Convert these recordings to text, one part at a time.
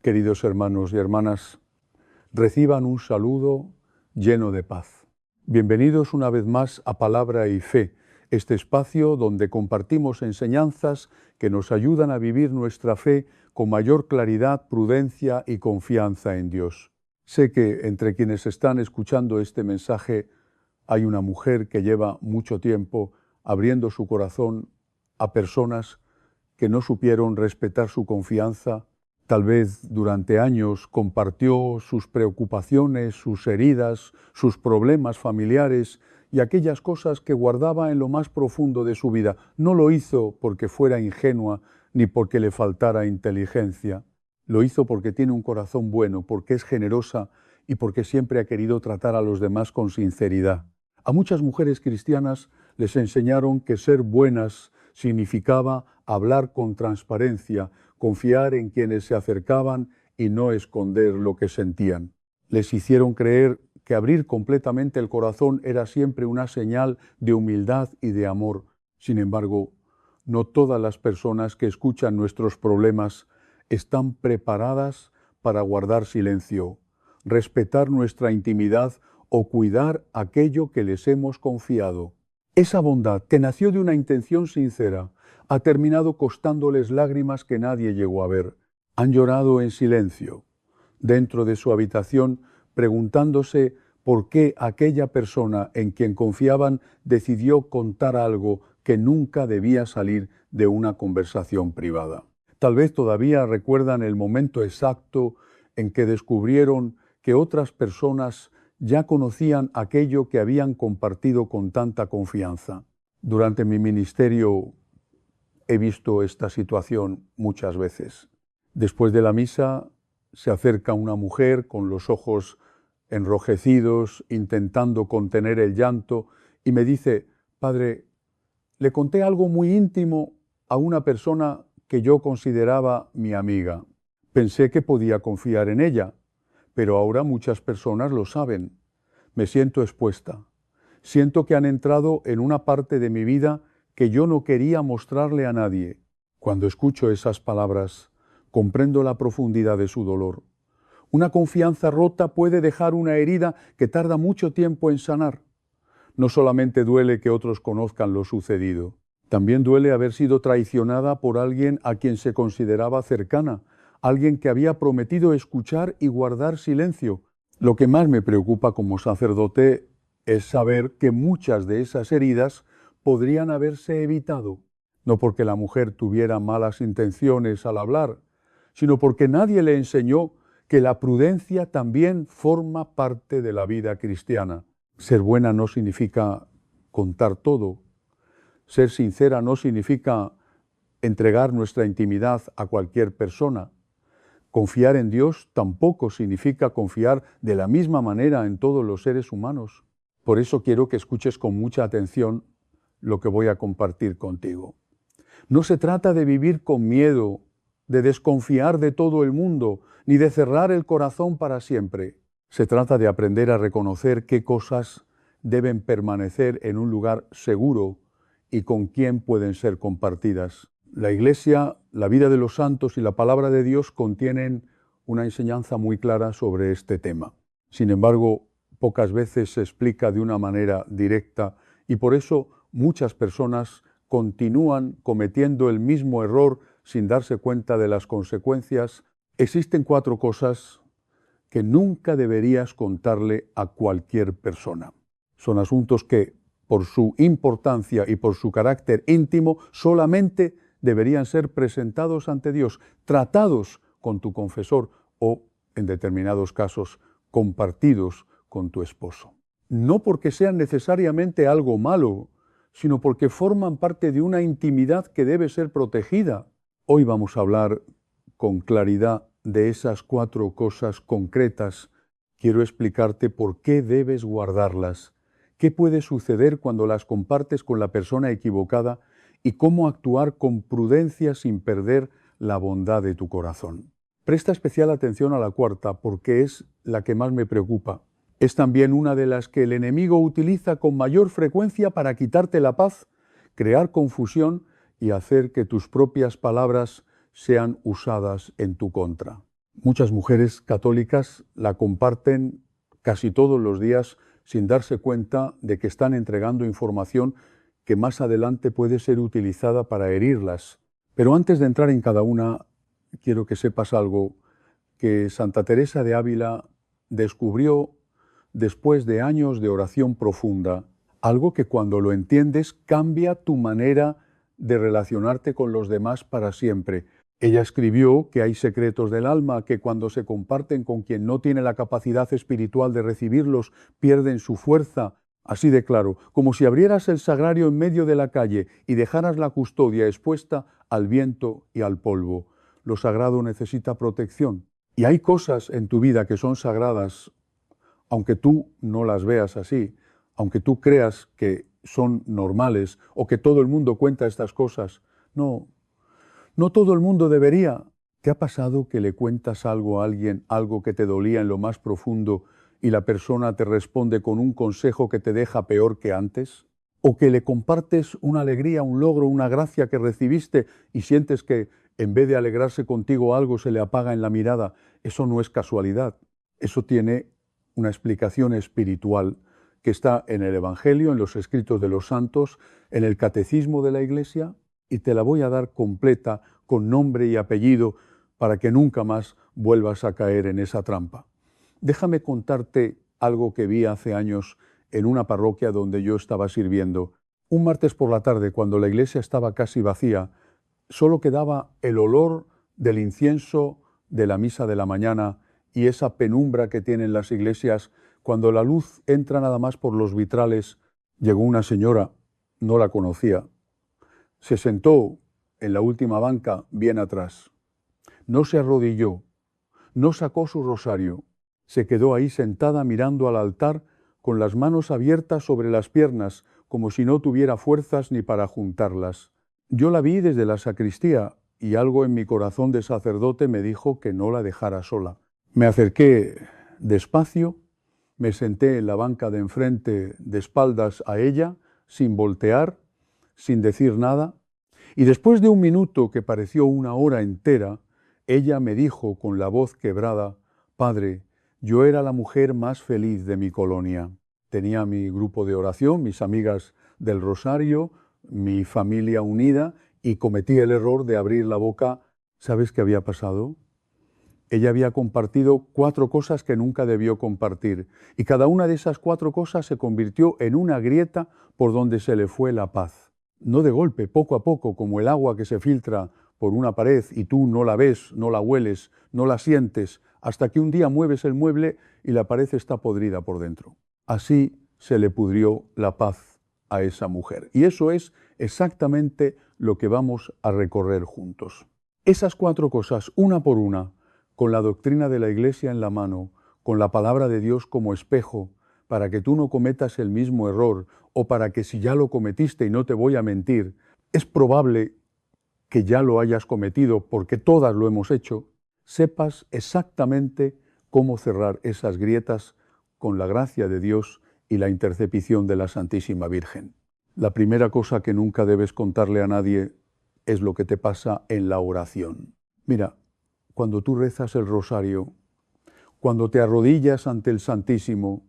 Queridos hermanos y hermanas, reciban un saludo lleno de paz. Bienvenidos una vez más a Palabra y Fe, este espacio donde compartimos enseñanzas que nos ayudan a vivir nuestra fe con mayor claridad, prudencia y confianza en Dios. Sé que entre quienes están escuchando este mensaje hay una mujer que lleva mucho tiempo abriendo su corazón a personas que no supieron respetar su confianza. Tal vez durante años compartió sus preocupaciones, sus heridas, sus problemas familiares y aquellas cosas que guardaba en lo más profundo de su vida. No lo hizo porque fuera ingenua ni porque le faltara inteligencia. Lo hizo porque tiene un corazón bueno, porque es generosa y porque siempre ha querido tratar a los demás con sinceridad. A muchas mujeres cristianas les enseñaron que ser buenas significaba hablar con transparencia, confiar en quienes se acercaban y no esconder lo que sentían. Les hicieron creer que abrir completamente el corazón era siempre una señal de humildad y de amor. Sin embargo, no todas las personas que escuchan nuestros problemas están preparadas para guardar silencio, respetar nuestra intimidad o cuidar aquello que les hemos confiado. Esa bondad, que nació de una intención sincera, ha terminado costándoles lágrimas que nadie llegó a ver. Han llorado en silencio, dentro de su habitación, preguntándose por qué aquella persona en quien confiaban decidió contar algo que nunca debía salir de una conversación privada. Tal vez todavía recuerdan el momento exacto en que descubrieron que otras personas ya conocían aquello que habían compartido con tanta confianza. Durante mi ministerio he visto esta situación muchas veces. Después de la misa se acerca una mujer con los ojos enrojecidos, intentando contener el llanto, y me dice: «Padre, le conté algo muy íntimo a una persona que yo consideraba mi amiga. Pensé que podía confiar en ella, pero ahora muchas personas lo saben. Me siento expuesta. Siento que han entrado en una parte de mi vida que yo no quería mostrarle a nadie». Cuando escucho esas palabras, comprendo la profundidad de su dolor. Una confianza rota puede dejar una herida que tarda mucho tiempo en sanar. No solamente duele que otros conozcan lo sucedido, también duele haber sido traicionada por alguien a quien se consideraba cercana, alguien que había prometido escuchar y guardar silencio. Lo que más me preocupa como sacerdote es saber que muchas de esas heridas podrían haberse evitado, no porque la mujer tuviera malas intenciones al hablar, sino porque nadie le enseñó que la prudencia también forma parte de la vida cristiana. Ser buena no significa contar todo. Ser sincera no significa entregar nuestra intimidad a cualquier persona. Confiar en Dios tampoco significa confiar de la misma manera en todos los seres humanos. Por eso quiero que escuches con mucha atención lo que voy a compartir contigo. No se trata de vivir con miedo, de desconfiar de todo el mundo, ni de cerrar el corazón para siempre. Se trata de aprender a reconocer qué cosas deben permanecer en un lugar seguro y con quién pueden ser compartidas. La Iglesia, la vida de los santos y la palabra de Dios contienen una enseñanza muy clara sobre este tema. Sin embargo, pocas veces se explica de una manera directa y por eso muchas personas continúan cometiendo el mismo error sin darse cuenta de las consecuencias. Existen 4 cosas que nunca deberías contarle a cualquier persona. Son asuntos que, por su importancia y por su carácter íntimo, solamente deberían ser presentados ante Dios, tratados con tu confesor o, en determinados casos, compartidos con tu esposo. No porque sean necesariamente algo malo, sino porque forman parte de una intimidad que debe ser protegida. Hoy vamos a hablar con claridad de esas 4 cosas concretas. Quiero explicarte por qué debes guardarlas, qué puede suceder cuando las compartes con la persona equivocada y cómo actuar con prudencia sin perder la bondad de tu corazón. Presta especial atención a la 4ª porque es la que más me preocupa. Es también una de las que el enemigo utiliza con mayor frecuencia para quitarte la paz, crear confusión y hacer que tus propias palabras sean usadas en tu contra. Muchas mujeres católicas la comparten casi todos los días sin darse cuenta de que están entregando información que más adelante puede ser utilizada para herirlas. Pero antes de entrar en cada una, quiero que sepas algo que Santa Teresa de Ávila descubrió después de años de oración profunda, algo que cuando lo entiendes cambia tu manera de relacionarte con los demás para siempre. Ella escribió que hay secretos del alma que cuando se comparten con quien no tiene la capacidad espiritual de recibirlos, pierden su fuerza. Así de claro, como si abrieras el sagrario en medio de la calle y dejaras la custodia expuesta al viento y al polvo. Lo sagrado necesita protección. Y hay cosas en tu vida que son sagradas, aunque tú no las veas así, aunque tú creas que son normales o que todo el mundo cuenta estas cosas. No todo el mundo debería. ¿Te ha pasado que le cuentas algo a alguien, algo que te dolía en lo más profundo, y la persona te responde con un consejo que te deja peor que antes? ¿O que le compartes una alegría, un logro, una gracia que recibiste y sientes que en vez de alegrarse contigo algo se le apaga en la mirada? Eso no es casualidad. Eso tiene una explicación espiritual que está en el Evangelio, en los escritos de los santos, en el catecismo de la Iglesia, y te la voy a dar completa, con nombre y apellido, para que nunca más vuelvas a caer en esa trampa. Déjame contarte algo que vi hace años en una parroquia donde yo estaba sirviendo. Un martes por la tarde, cuando la iglesia estaba casi vacía, solo quedaba el olor del incienso de la misa de la mañana y esa penumbra que tienen las iglesias. Cuando la luz entra nada más por los vitrales, llegó una señora, no la conocía. Se sentó en la última banca, bien atrás. No se arrodilló, no sacó su rosario. Se quedó ahí sentada mirando al altar con las manos abiertas sobre las piernas, como si no tuviera fuerzas ni para juntarlas. Yo la vi desde la sacristía y algo en mi corazón de sacerdote me dijo que no la dejara sola. Me acerqué despacio, me senté en la banca de enfrente de espaldas a ella, sin voltear, sin decir nada, y después de un minuto que pareció una hora entera, ella me dijo con la voz quebrada: «Padre, yo era la mujer más feliz de mi colonia. Tenía mi grupo de oración, mis amigas del rosario, mi familia unida, y cometí el error de abrir la boca». ¿Sabes qué había pasado? Ella había compartido 4 cosas que nunca debió compartir, y cada una de esas 4 cosas se convirtió en una grieta por donde se le fue la paz. No de golpe, poco a poco, como el agua que se filtra por una pared y tú no la ves, no la hueles, no la sientes, hasta que un día mueves el mueble y la pared está podrida por dentro. Así se le pudrió la paz a esa mujer. Y eso es exactamente lo que vamos a recorrer juntos. Esas 4 cosas, una por una, con la doctrina de la Iglesia en la mano, con la palabra de Dios como espejo, para que tú no cometas el mismo error, o para que si ya lo cometiste, y no te voy a mentir, es probable que ya lo hayas cometido porque todas lo hemos hecho, sepas exactamente cómo cerrar esas grietas con la gracia de Dios y la intercesión de la Santísima Virgen. La primera cosa que nunca debes contarle a nadie es lo que te pasa en la oración. Mira, cuando tú rezas el rosario, cuando te arrodillas ante el Santísimo,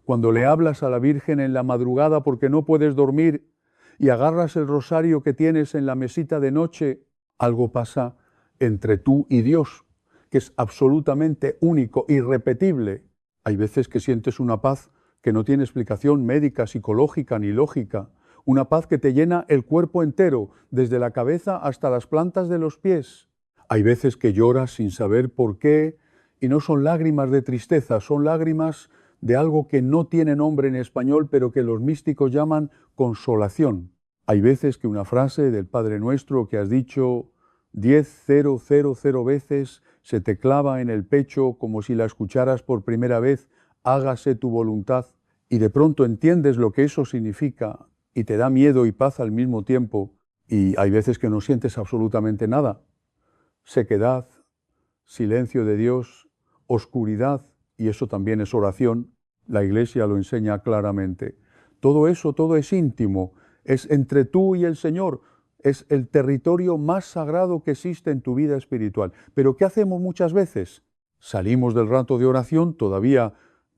cuando le hablas a la Virgen en la madrugada porque no puedes dormir y agarras el rosario que tienes en la mesita de noche, algo pasa entre tú y Dios, que es absolutamente único, irrepetible. Hay veces que sientes una paz que no tiene explicación médica, psicológica ni lógica, una paz que te llena el cuerpo entero, desde la cabeza hasta las plantas de los pies. Hay veces que lloras sin saber por qué, y no son lágrimas de tristeza, son lágrimas de algo que no tiene nombre en español, pero que los místicos llaman consolación. Hay veces que una frase del Padre Nuestro que has dicho 10.000 veces se te clava en el pecho como si la escucharas por primera vez: hágase tu voluntad, y de pronto entiendes lo que eso significa y te da miedo y paz al mismo tiempo. Y hay veces que no sientes absolutamente nada. Sequedad, silencio de Dios, oscuridad, y eso también es oración. La Iglesia lo enseña claramente. Todo eso, todo es íntimo, es entre tú y el Señor. Es el territorio más sagrado que existe en tu vida espiritual. Pero ¿qué hacemos muchas veces? Salimos del rato de oración todavía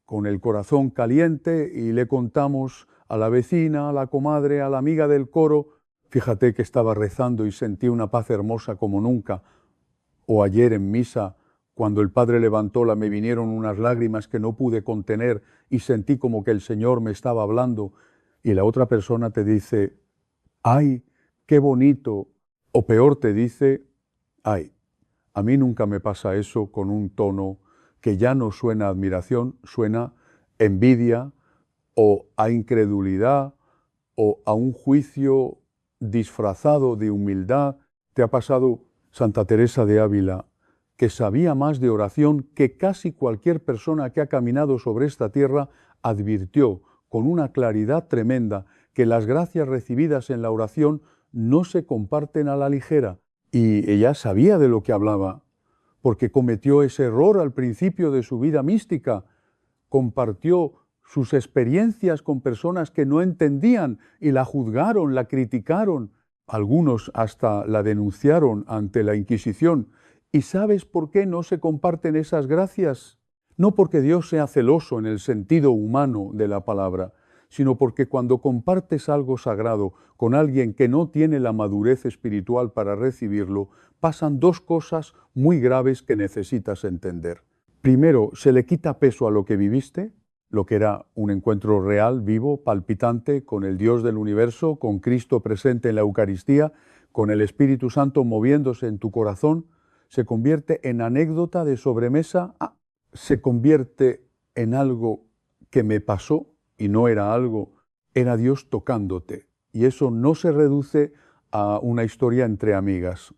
con el corazón caliente y le contamos a la vecina, a la comadre, a la amiga del coro: fíjate que estaba rezando y sentí una paz hermosa como nunca. O ayer en misa, cuando el Padre levantóla, me vinieron unas lágrimas que no pude contener y sentí como que el Señor me estaba hablando. Y la otra persona te dice: ¡ay, qué bonito! O peor, te dice: ¡ay! A mí nunca me pasa eso con un tono que ya no suena a admiración, suena envidia o a incredulidad o a un juicio disfrazado de humildad. ¿Te ha pasado Santa Teresa de Ávila, que sabía más de oración que casi cualquier persona que ha caminado sobre esta tierra? Advirtió con una claridad tremenda que las gracias recibidas en la oración no se comparten a la ligera. Y ella sabía de lo que hablaba, porque cometió ese error al principio de su vida mística. Compartió sus experiencias con personas que no entendían y la juzgaron, la criticaron. Algunos hasta la denunciaron ante la Inquisición. ¿Y sabes por qué no se comparten esas gracias? No porque Dios sea celoso en el sentido humano de la palabra, sino porque cuando compartes algo sagrado con alguien que no tiene la madurez espiritual para recibirlo, pasan dos cosas muy graves que necesitas entender. Primero, se le quita peso a lo que viviste, lo que era un encuentro real, vivo, palpitante, con el Dios del universo, con Cristo presente en la Eucaristía, con el Espíritu Santo moviéndose en tu corazón, se convierte en anécdota de sobremesa, se convierte en algo que me pasó y no era algo, era Dios tocándote. Y eso no se reduce a una historia entre amigas.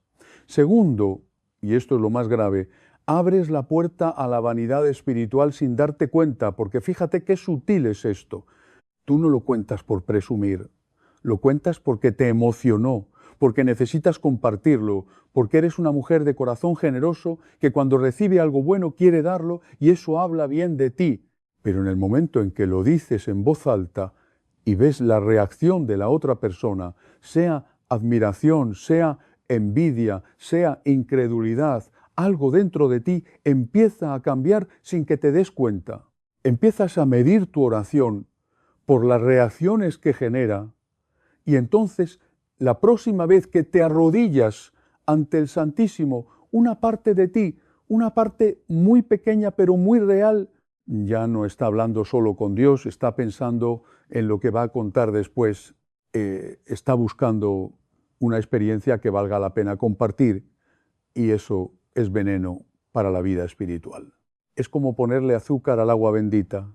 Segundo, y esto es lo más grave, abres la puerta a la vanidad espiritual sin darte cuenta, porque fíjate qué sutil es esto. Tú no lo cuentas por presumir, lo cuentas porque te emocionó, porque necesitas compartirlo, porque eres una mujer de corazón generoso que cuando recibe algo bueno quiere darlo y eso habla bien de ti. Pero en el momento en que lo dices en voz alta y ves la reacción de la otra persona, sea admiración, sea envidia, sea incredulidad, algo dentro de ti empieza a cambiar sin que te des cuenta. Empiezas a medir tu oración por las reacciones que genera y entonces la próxima vez que te arrodillas ante el Santísimo, una parte de ti, una parte muy pequeña pero muy real, ya no está hablando solo con Dios, está pensando en lo que va a contar después, está buscando una experiencia que valga la pena compartir y eso es veneno para la vida espiritual. Es como ponerle azúcar al agua bendita.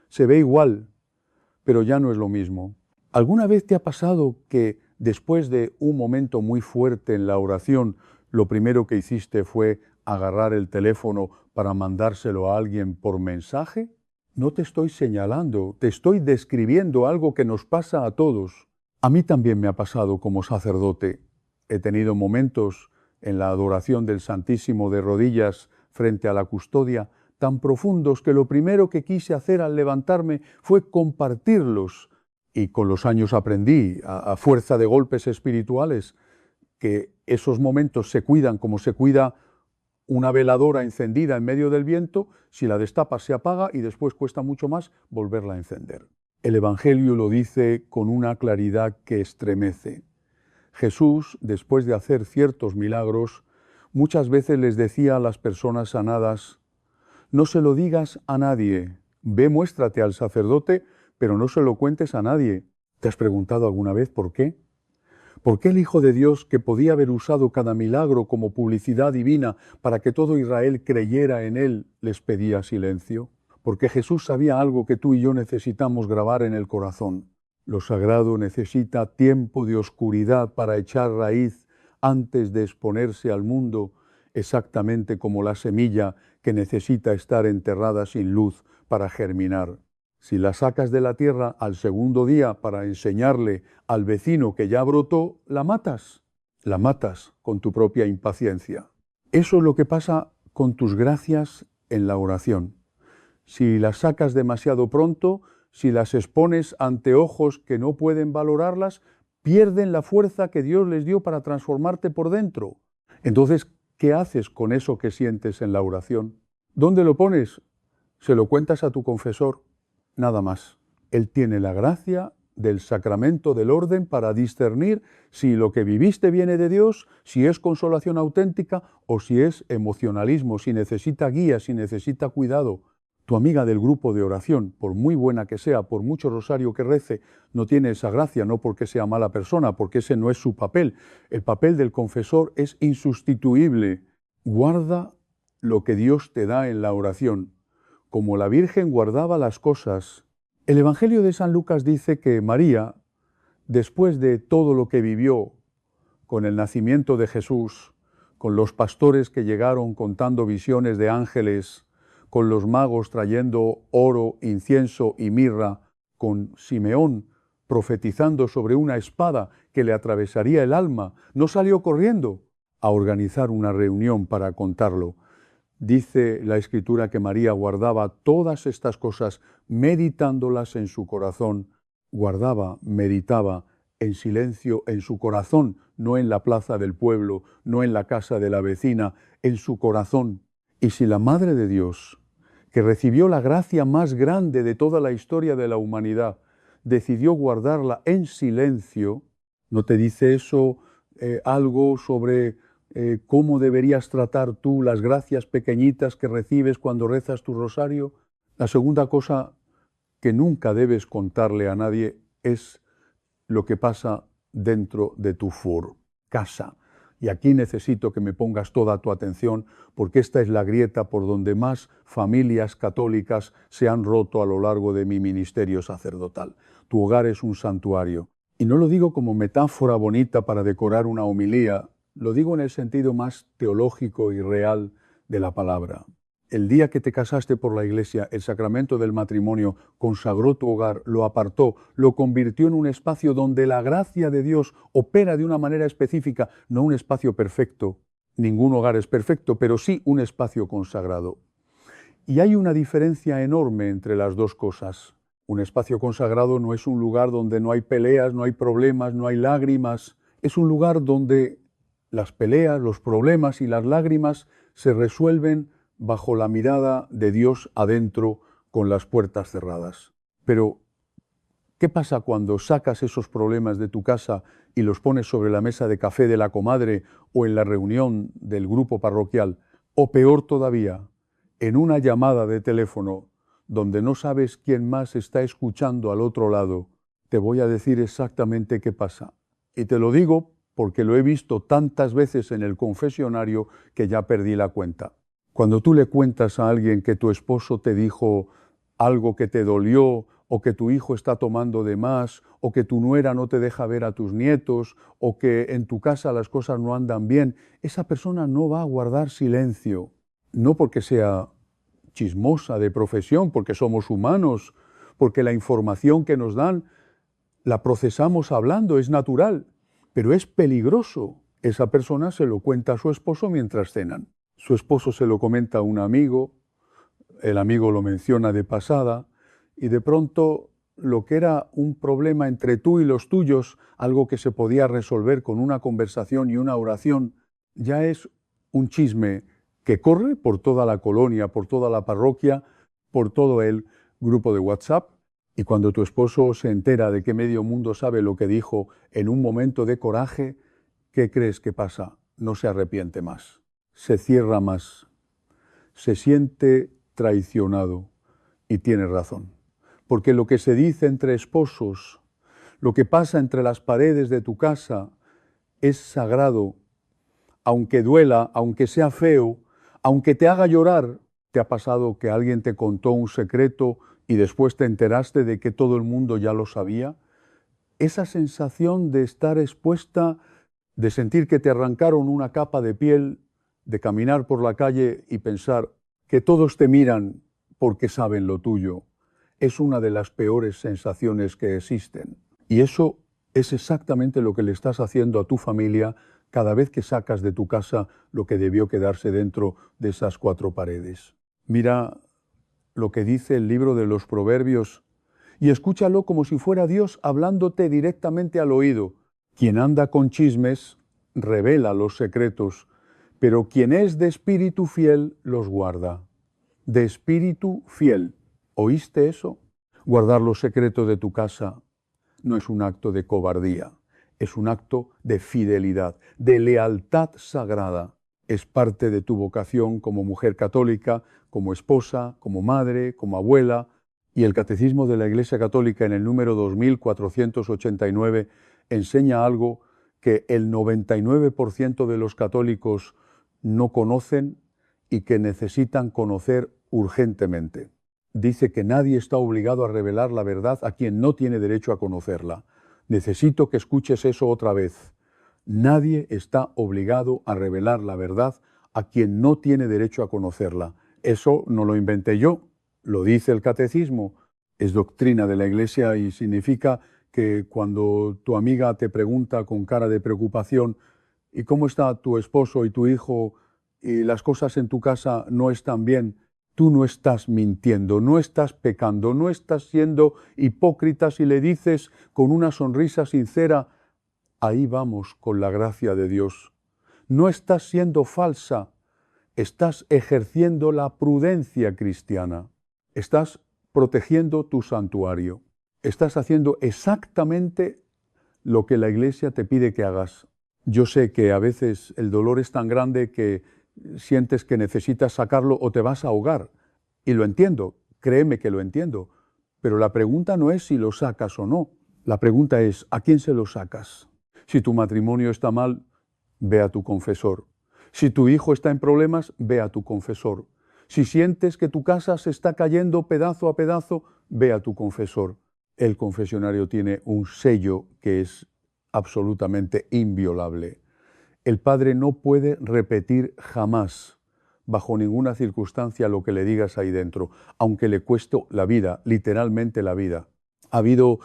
Se ve igual, pero ya no es lo mismo. ¿Alguna vez te ha pasado que después de un momento muy fuerte en la oración, lo primero que hiciste fue agarrar el teléfono para mandárselo a alguien por mensaje? No te estoy señalando, te estoy describiendo algo que nos pasa a todos. A mí también me ha pasado como sacerdote. He tenido momentos en la adoración del Santísimo de rodillas frente a la custodia tan profundos que lo primero que quise hacer al levantarme fue compartirlos. Y con los años aprendí, a fuerza de golpes espirituales, que esos momentos se cuidan como se cuida una veladora encendida en medio del viento. Si la destapas se apaga y después cuesta mucho más volverla a encender. El Evangelio lo dice con una claridad que estremece. Jesús, después de hacer ciertos milagros, muchas veces les decía a las personas sanadas: no se lo digas a nadie, ve, muéstrate al sacerdote, pero no se lo cuentes a nadie. ¿Te has preguntado alguna vez por qué? ¿Por qué el Hijo de Dios, que podía haber usado cada milagro como publicidad divina para que todo Israel creyera en él, les pedía silencio? Porque Jesús sabía algo que tú y yo necesitamos grabar en el corazón. Lo sagrado necesita tiempo de oscuridad para echar raíz antes de exponerse al mundo, exactamente como la semilla que necesita estar enterrada sin luz para germinar. Si la sacas de la tierra al segundo día para enseñarle al vecino que ya brotó, la matas con tu propia impaciencia. Eso es lo que pasa con tus gracias en la oración. Si las sacas demasiado pronto, si las expones ante ojos que no pueden valorarlas, pierden la fuerza que Dios les dio para transformarte por dentro. Entonces, ¿qué haces con eso que sientes en la oración? ¿Dónde lo pones? Se lo cuentas a tu confesor, nada más. Él tiene la gracia del sacramento del orden para discernir si lo que viviste viene de Dios, si es consolación auténtica o si es emocionalismo, si necesita guía, si necesita cuidado. Tu amiga del grupo de oración, por muy buena que sea, por mucho rosario que rece, no tiene esa gracia, no porque sea mala persona, porque ese no es su papel. El papel del confesor es insustituible. Guarda lo que Dios te da en la oración, como la Virgen guardaba las cosas. El Evangelio de San Lucas dice que María, después de todo lo que vivió con el nacimiento de Jesús, con los pastores que llegaron contando visiones de ángeles, con los magos trayendo oro, incienso y mirra, con Simeón profetizando sobre una espada que le atravesaría el alma, no salió corriendo a organizar una reunión para contarlo. Dice la Escritura que María guardaba todas estas cosas, meditándolas en su corazón. Guardaba, meditaba en silencio en su corazón, no en la plaza del pueblo, no en la casa de la vecina, en su corazón. Y si la Madre de Dios, que recibió la gracia más grande de toda la historia de la humanidad, decidió guardarla en silencio, ¿no te dice eso algo sobre cómo deberías tratar tú las gracias pequeñitas que recibes cuando rezas tu rosario? La segunda cosa que nunca debes contarle a nadie es lo que pasa dentro de tu casa. Y aquí necesito que me pongas toda tu atención, porque esta es la grieta por donde más familias católicas se han roto a lo largo de mi ministerio sacerdotal. Tu hogar es un santuario. Y no lo digo como metáfora bonita para decorar una homilía, lo digo en el sentido más teológico y real de la palabra. El día que te casaste por la Iglesia, el sacramento del matrimonio consagró tu hogar, lo apartó, lo convirtió en un espacio donde la gracia de Dios opera de una manera específica, no un espacio perfecto. Ningún hogar es perfecto, pero sí un espacio consagrado. Y hay una diferencia enorme entre las dos cosas. Un espacio consagrado no es un lugar donde no hay peleas, no hay problemas, no hay lágrimas. Es un lugar donde las peleas, los problemas y las lágrimas se resuelven bajo la mirada de Dios adentro con las puertas cerradas. Pero, ¿qué pasa cuando sacas esos problemas de tu casa y los pones sobre la mesa de café de la comadre o en la reunión del grupo parroquial? O peor todavía, en una llamada de teléfono donde no sabes quién más está escuchando al otro lado. Te voy a decir exactamente qué pasa. Y te lo digo porque lo he visto tantas veces en el confesionario que ya perdí la cuenta. Cuando tú le cuentas a alguien que tu esposo te dijo algo que te dolió, o que tu hijo está tomando de más, o que tu nuera no te deja ver a tus nietos, o que en tu casa las cosas no andan bien, esa persona no va a guardar silencio. No porque sea chismosa de profesión, porque somos humanos, porque la información que nos dan la procesamos hablando, es natural, pero es peligroso. Esa persona se lo cuenta a su esposo mientras cenan. Su esposo se lo comenta a un amigo, el amigo lo menciona de pasada, y de pronto lo que era un problema entre tú y los tuyos, algo que se podía resolver con una conversación y una oración, ya es un chisme que corre por toda la colonia, por toda la parroquia, por todo el grupo de WhatsApp. Y cuando tu esposo se entera de que medio mundo sabe lo que dijo en un momento de coraje, ¿qué crees que pasa? No se arrepiente más. Se cierra más, se siente traicionado y tiene razón. Porque lo que se dice entre esposos, lo que pasa entre las paredes de tu casa, es sagrado, aunque duela, aunque sea feo, aunque te haga llorar. ¿Te ha pasado que alguien te contó un secreto y después te enteraste de que todo el mundo ya lo sabía? Esa sensación de estar expuesta, de sentir que te arrancaron una capa de piel, de caminar por la calle y pensar que todos te miran porque saben lo tuyo, es una de las peores sensaciones que existen. Y eso es exactamente lo que le estás haciendo a tu familia cada vez que sacas de tu casa lo que debió quedarse dentro de esas cuatro paredes. Mira lo que dice el libro de los Proverbios y escúchalo como si fuera Dios hablándote directamente al oído. Quien anda con chismes revela los secretos, pero quien es de espíritu fiel los guarda. De espíritu fiel. ¿Oíste eso? Guardar los secretos de tu casa no es un acto de cobardía, es un acto de fidelidad, de lealtad sagrada. Es parte de tu vocación como mujer católica, como esposa, como madre, como abuela. Y el Catecismo de la Iglesia Católica en el número 2489 enseña algo que el 99% de los católicos no conocen y que necesitan conocer urgentemente. Dice que nadie está obligado a revelar la verdad a quien no tiene derecho a conocerla. Necesito que escuches eso otra vez. Nadie está obligado a revelar la verdad a quien no tiene derecho a conocerla. Eso no lo inventé yo, lo dice el Catecismo. Es doctrina de la Iglesia y significa que cuando tu amiga te pregunta con cara de preocupación ¿y cómo está tu esposo y tu hijo y las cosas en tu casa no están bien? Tú no estás mintiendo, no estás pecando, no estás siendo hipócrita si le dices con una sonrisa sincera, ahí vamos con la gracia de Dios. No estás siendo falsa, estás ejerciendo la prudencia cristiana, estás protegiendo tu santuario, estás haciendo exactamente lo que la Iglesia te pide que hagas. Yo sé que a veces el dolor es tan grande que sientes que necesitas sacarlo o te vas a ahogar. Y lo entiendo, créeme que lo entiendo. Pero la pregunta no es si lo sacas o no. La pregunta es, ¿a quién se lo sacas? Si tu matrimonio está mal, ve a tu confesor. Si tu hijo está en problemas, ve a tu confesor. Si sientes que tu casa se está cayendo pedazo a pedazo, ve a tu confesor. El confesionario tiene un sello que es absolutamente inviolable. El padre no puede repetir jamás, bajo ninguna circunstancia, lo que le digas ahí dentro, aunque le cueste la vida, literalmente la vida. Ha habido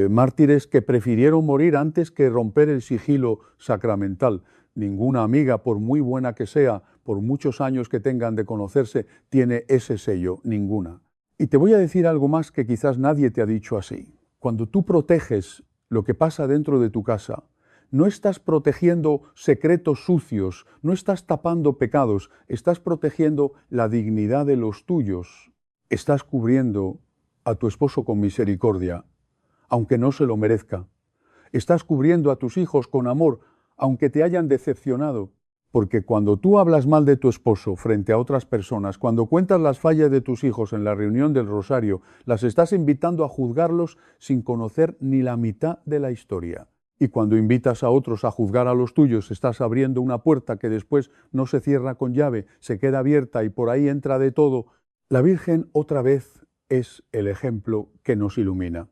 mártires que prefirieron morir antes que romper el sigilo sacramental. Ninguna amiga, por muy buena que sea, por muchos años que tengan de conocerse, tiene ese sello, ninguna. Y te voy a decir algo más que quizás nadie te ha dicho así. Cuando tú proteges lo que pasa dentro de tu casa, no estás protegiendo secretos sucios, no estás tapando pecados, estás protegiendo la dignidad de los tuyos. Estás cubriendo a tu esposo con misericordia, aunque no se lo merezca. Estás cubriendo a tus hijos con amor, aunque te hayan decepcionado. Porque cuando tú hablas mal de tu esposo frente a otras personas, cuando cuentas las fallas de tus hijos en la reunión del rosario, las estás invitando a juzgarlos sin conocer ni la mitad de la historia. Y cuando invitas a otros a juzgar a los tuyos, estás abriendo una puerta que después no se cierra con llave, se queda abierta y por ahí entra de todo. La Virgen otra vez es el ejemplo que nos ilumina.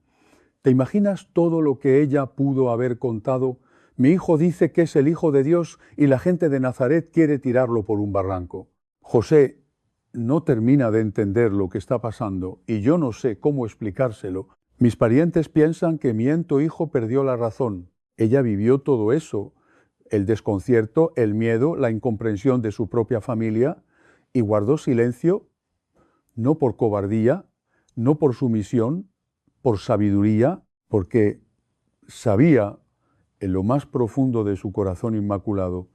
¿Te imaginas todo lo que ella pudo haber contado? Mi hijo dice que es el Hijo de Dios y la gente de Nazaret quiere tirarlo por un barranco. José no termina de entender lo que está pasando y yo no sé cómo explicárselo. Mis parientes piensan que mi ento hijo perdió la razón. Ella vivió todo eso, el desconcierto, el miedo, la incomprensión de su propia familia y guardó silencio, no por cobardía, no por sumisión, por sabiduría, porque sabía en lo más profundo de su corazón inmaculado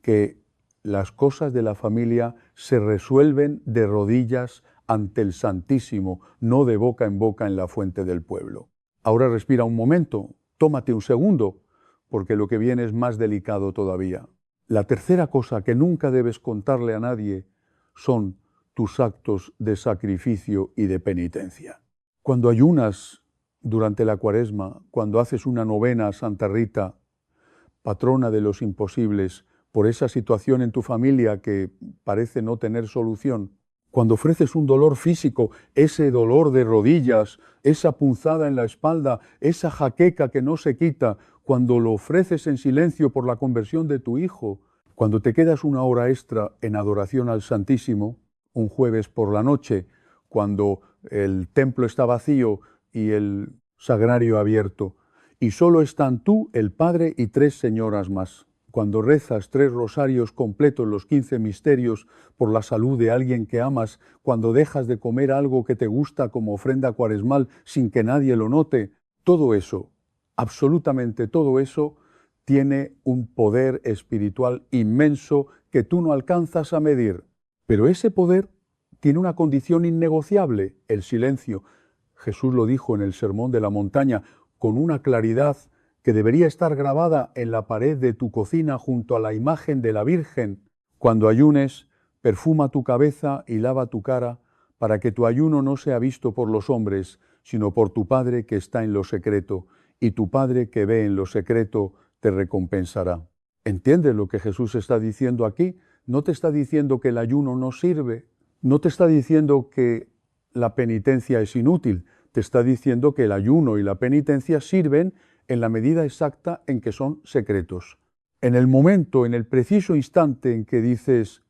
que las cosas de la familia se resuelven de rodillas ante el Santísimo, no de boca en boca en la fuente del pueblo. Ahora respira un momento, tómate un segundo, porque lo que viene es más delicado todavía. La tercera cosa que nunca debes contarle a nadie son tus actos de sacrificio y de penitencia. Cuando ayunas durante la Cuaresma, cuando haces una novena a Santa Rita, patrona de los imposibles, por esa situación en tu familia que parece no tener solución, cuando ofreces un dolor físico, ese dolor de rodillas, esa punzada en la espalda, esa jaqueca que no se quita, cuando lo ofreces en silencio por la conversión de tu hijo, cuando te quedas una hora extra en adoración al Santísimo, un jueves por la noche, cuando el templo está vacío y el sagrario abierto, y solo están tú, el Padre y 3 señoras más. Cuando rezas 3 rosarios completos, los 15 misterios, por la salud de alguien que amas, cuando dejas de comer algo que te gusta como ofrenda cuaresmal sin que nadie lo note, todo eso, absolutamente todo eso, tiene un poder espiritual inmenso que tú no alcanzas a medir. Pero ese poder tiene una condición innegociable, el silencio. Jesús lo dijo en el Sermón de la Montaña con una claridad que debería estar grabada en la pared de tu cocina junto a la imagen de la Virgen. Cuando ayunes, perfuma tu cabeza y lava tu cara, para que tu ayuno no sea visto por los hombres, sino por tu Padre que está en lo secreto, y tu Padre que ve en lo secreto te recompensará. ¿Entiendes lo que Jesús está diciendo aquí? No te está diciendo que el ayuno no sirve, no te está diciendo que la penitencia es inútil, te está diciendo que el ayuno y la penitencia sirven en la medida exacta en que son secretos. En el momento, en el preciso instante en que dices,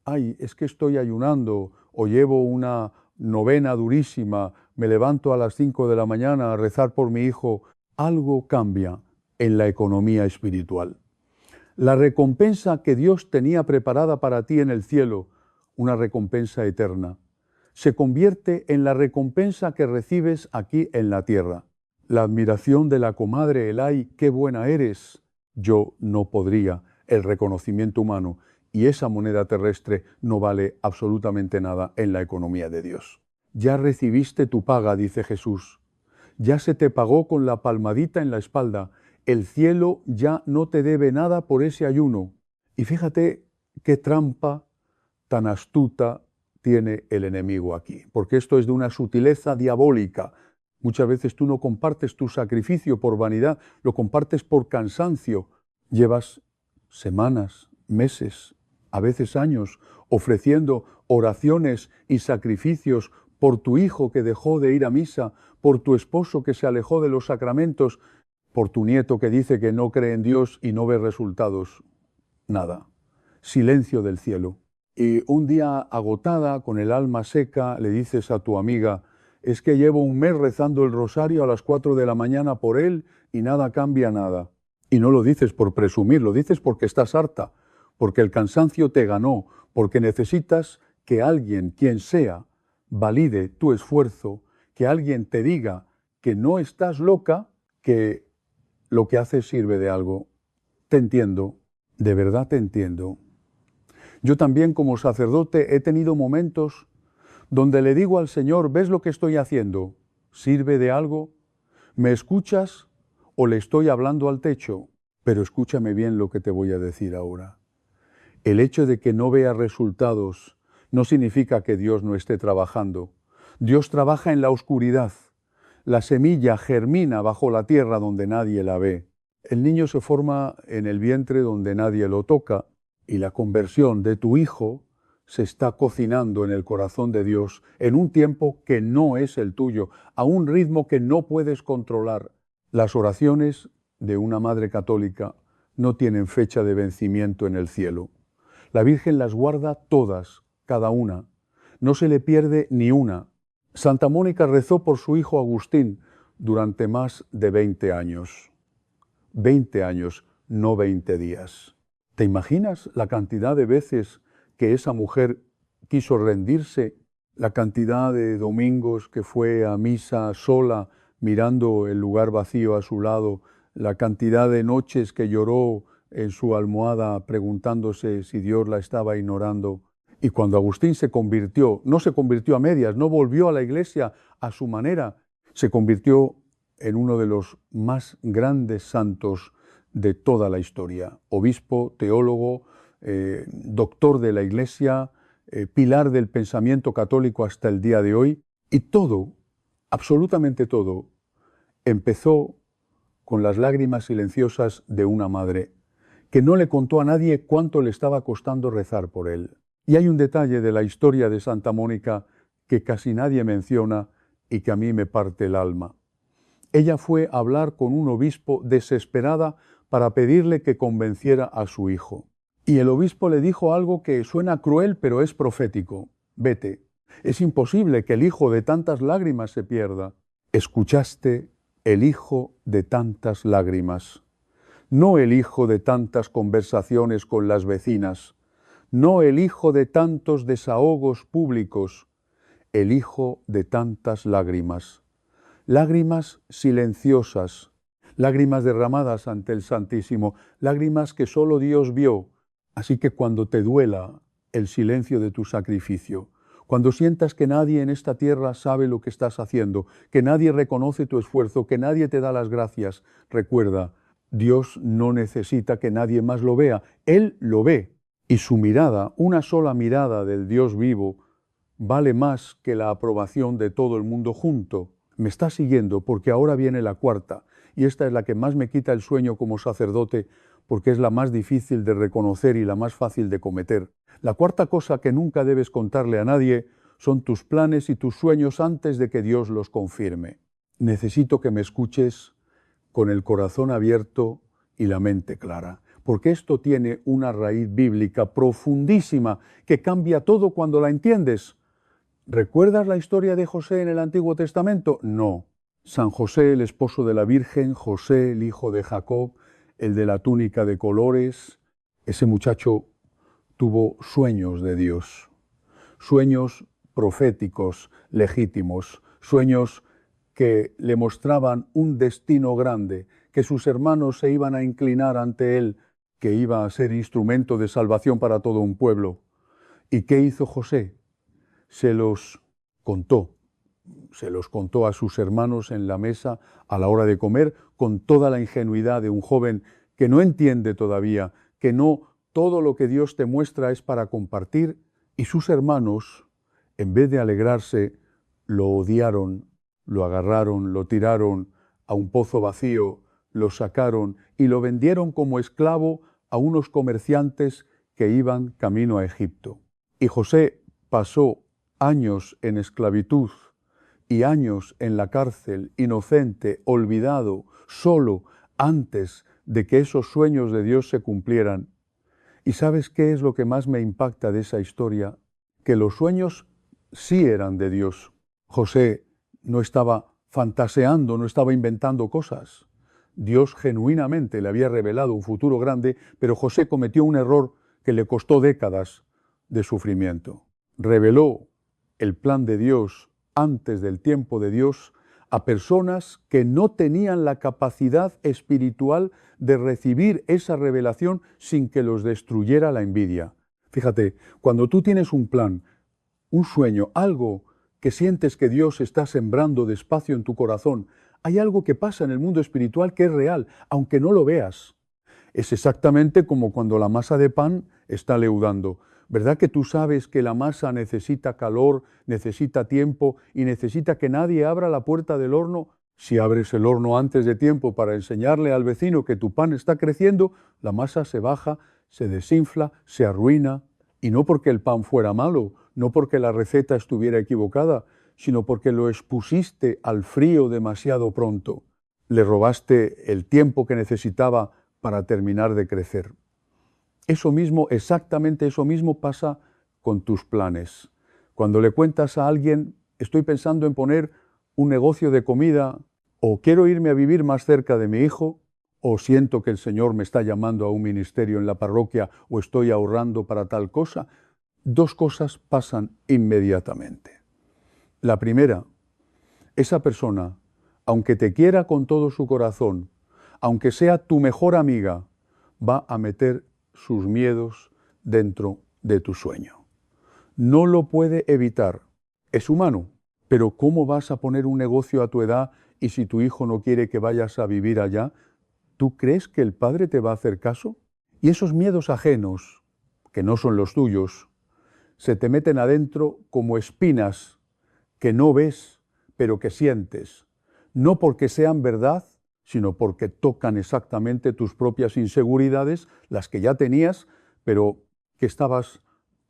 ay, es que estoy ayunando o llevo una novena durísima, me levanto a las 5 de la mañana a rezar por mi hijo, algo cambia en la economía espiritual. La recompensa que Dios tenía preparada para ti en el cielo, una recompensa eterna, se convierte en la recompensa que recibes aquí en la tierra. La admiración de la comadre Elay, qué buena eres, yo no podría, el reconocimiento humano, y esa moneda terrestre no vale absolutamente nada en la economía de Dios. Ya recibiste tu paga, dice Jesús. Ya se te pagó con la palmadita en la espalda. El cielo ya no te debe nada por ese ayuno. Y fíjate qué trampa tan astuta tiene el enemigo aquí, porque esto es de una sutileza diabólica. Muchas veces tú no compartes tu sacrificio por vanidad, lo compartes por cansancio. Llevas semanas, meses, a veces años, ofreciendo oraciones y sacrificios por tu hijo que dejó de ir a misa, por tu esposo que se alejó de los sacramentos, por tu nieto que dice que no cree en Dios y no ve resultados. Nada. Silencio del cielo. Y un día agotada, con el alma seca, le dices a tu amiga, es que llevo un mes rezando el rosario a las 4 de la mañana por él y nada cambia nada. Y no lo dices por presumir, lo dices porque estás harta, porque el cansancio te ganó, porque necesitas que alguien, quien sea, valide tu esfuerzo, que alguien te diga que no estás loca, que lo que haces sirve de algo. Te entiendo, de verdad te entiendo. Yo también como sacerdote he tenido momentos donde le digo al Señor, ¿ves lo que estoy haciendo? ¿Sirve de algo? ¿Me escuchas o le estoy hablando al techo? Pero escúchame bien lo que te voy a decir ahora. El hecho de que no veas resultados no significa que Dios no esté trabajando. Dios trabaja en la oscuridad. La semilla germina bajo la tierra donde nadie la ve. El niño se forma en el vientre donde nadie lo toca y la conversión de tu hijo se está cocinando en el corazón de Dios en un tiempo que no es el tuyo, a un ritmo que no puedes controlar. Las oraciones de una madre católica no tienen fecha de vencimiento en el cielo. La Virgen las guarda todas, cada una. No se le pierde ni una. Santa Mónica rezó por su hijo Agustín durante más de 20 años. 20 años, no 20 días. ¿Te imaginas la cantidad de veces que esa mujer quiso rendirse? La cantidad de domingos que fue a misa sola, mirando el lugar vacío a su lado, la cantidad de noches que lloró en su almohada preguntándose si Dios la estaba ignorando. Y cuando Agustín se convirtió, no se convirtió a medias, no volvió a la iglesia a su manera, se convirtió en uno de los más grandes santos de toda la historia. Obispo, teólogo, doctor de la iglesia, pilar del pensamiento católico hasta el día de hoy. Y todo, absolutamente todo, empezó con las lágrimas silenciosas de una madre que no le contó a nadie cuánto le estaba costando rezar por él. Y hay un detalle de la historia de Santa Mónica que casi nadie menciona y que a mí me parte el alma. Ella fue a hablar con un obispo desesperada para pedirle que convenciera a su hijo. Y el obispo le dijo algo que suena cruel, pero es profético. Vete, es imposible que el hijo de tantas lágrimas se pierda. Escuchaste el hijo de tantas lágrimas. No el hijo de tantas conversaciones con las vecinas, no el hijo de tantos desahogos públicos, el hijo de tantas lágrimas. Lágrimas silenciosas, lágrimas derramadas ante el Santísimo, lágrimas que solo Dios vio. Así que cuando te duela el silencio de tu sacrificio, cuando sientas que nadie en esta tierra sabe lo que estás haciendo, que nadie reconoce tu esfuerzo, que nadie te da las gracias, recuerda, Dios no necesita que nadie más lo vea, Él lo ve. Y su mirada, una sola mirada del Dios vivo, vale más que la aprobación de todo el mundo junto. Me está siguiendo porque ahora viene la cuarta, y esta es la que más me quita el sueño como sacerdote, porque es la más difícil de reconocer y la más fácil de cometer. La cuarta cosa que nunca debes contarle a nadie son tus planes y tus sueños antes de que Dios los confirme. Necesito que me escuches con el corazón abierto y la mente clara, porque esto tiene una raíz bíblica profundísima que cambia todo cuando la entiendes. ¿Recuerdas la historia de José en el Antiguo Testamento? No. San José, el esposo de la Virgen, José, el hijo de Jacob, el de la túnica de colores, ese muchacho tuvo sueños de Dios, sueños proféticos, legítimos, sueños que le mostraban un destino grande, que sus hermanos se iban a inclinar ante él, que iba a ser instrumento de salvación para todo un pueblo. ¿Y qué hizo José? Se los contó a sus hermanos en la mesa a la hora de comer, con toda la ingenuidad de un joven que no entiende todavía, que no todo lo que Dios te muestra es para compartir, y sus hermanos, en vez de alegrarse, lo odiaron, lo agarraron, lo tiraron a un pozo vacío, lo sacaron y lo vendieron como esclavo a unos comerciantes que iban camino a Egipto. Y José pasó años en esclavitud y años en la cárcel, inocente, olvidado, solo, antes de que esos sueños de Dios se cumplieran. ¿Y sabes qué es lo que más me impacta de esa historia? Que los sueños sí eran de Dios. José no estaba fantaseando, no estaba inventando cosas. Dios genuinamente le había revelado un futuro grande, pero José cometió un error que le costó décadas de sufrimiento. Reveló el plan de Dios antes del tiempo de Dios a personas que no tenían la capacidad espiritual de recibir esa revelación sin que los destruyera la envidia. Fíjate, cuando tú tienes un plan, un sueño, algo que sientes que Dios está sembrando despacio en tu corazón, hay algo que pasa en el mundo espiritual que es real, aunque no lo veas. Es exactamente como cuando la masa de pan está leudando. ¿Verdad que tú sabes que la masa necesita calor, necesita tiempo y necesita que nadie abra la puerta del horno? Si abres el horno antes de tiempo para enseñarle al vecino que tu pan está creciendo, la masa se baja, se desinfla, se arruina. Y no porque el pan fuera malo, no porque la receta estuviera equivocada, sino porque lo expusiste al frío demasiado pronto. Le robaste el tiempo que necesitaba para terminar de crecer. Eso mismo, exactamente eso mismo pasa con tus planes. Cuando le cuentas a alguien, estoy pensando en poner un negocio de comida, o quiero irme a vivir más cerca de mi hijo, o siento que el Señor me está llamando a un ministerio en la parroquia, o estoy ahorrando para tal cosa, dos cosas pasan inmediatamente. La primera, esa persona, aunque te quiera con todo su corazón, aunque sea tu mejor amiga, va a meter sus miedos dentro de tu sueño. No lo puede evitar. Es humano, pero ¿cómo vas a poner un negocio a tu edad y si tu hijo no quiere que vayas a vivir allá? ¿Tú crees que el padre te va a hacer caso? Y esos miedos ajenos, que no son los tuyos, se te meten adentro como espinas que no ves, pero que sientes, no porque sean verdad, sino porque tocan exactamente tus propias inseguridades, las que ya tenías, pero que estabas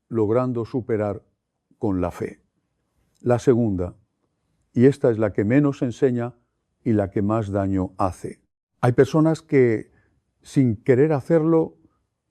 logrando superar con la fe. La segunda, y esta es la que menos enseña y la que más daño hace. Hay personas que, sin querer hacerlo,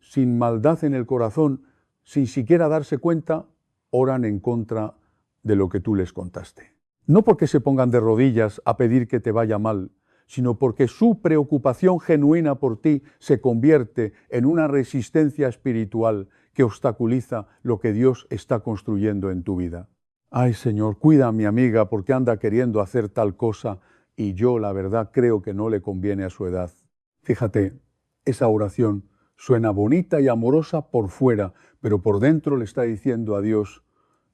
sin maldad en el corazón, sin siquiera darse cuenta, oran en contra de lo que tú les contaste. No porque se pongan de rodillas a pedir que te vaya mal, sino porque su preocupación genuina por ti se convierte en una resistencia espiritual que obstaculiza lo que Dios está construyendo en tu vida. Ay, Señor, cuida a mi amiga porque anda queriendo hacer tal cosa y yo la verdad creo que no le conviene a su edad. Fíjate, esa oración suena bonita y amorosa por fuera, pero por dentro le está diciendo a Dios,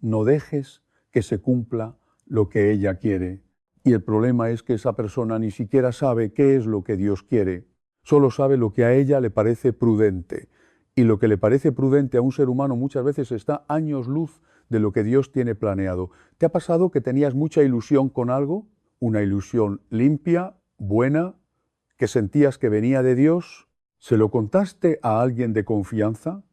no dejes que se cumpla lo que ella quiere. Y el problema es que esa persona ni siquiera sabe qué es lo que Dios quiere, solo sabe lo que a ella le parece prudente. Y lo que le parece prudente a un ser humano muchas veces está años luz de lo que Dios tiene planeado. ¿Te ha pasado que tenías mucha ilusión con algo? Una ilusión limpia, buena, que sentías que venía de Dios. ¿Se lo contaste a alguien de confianza?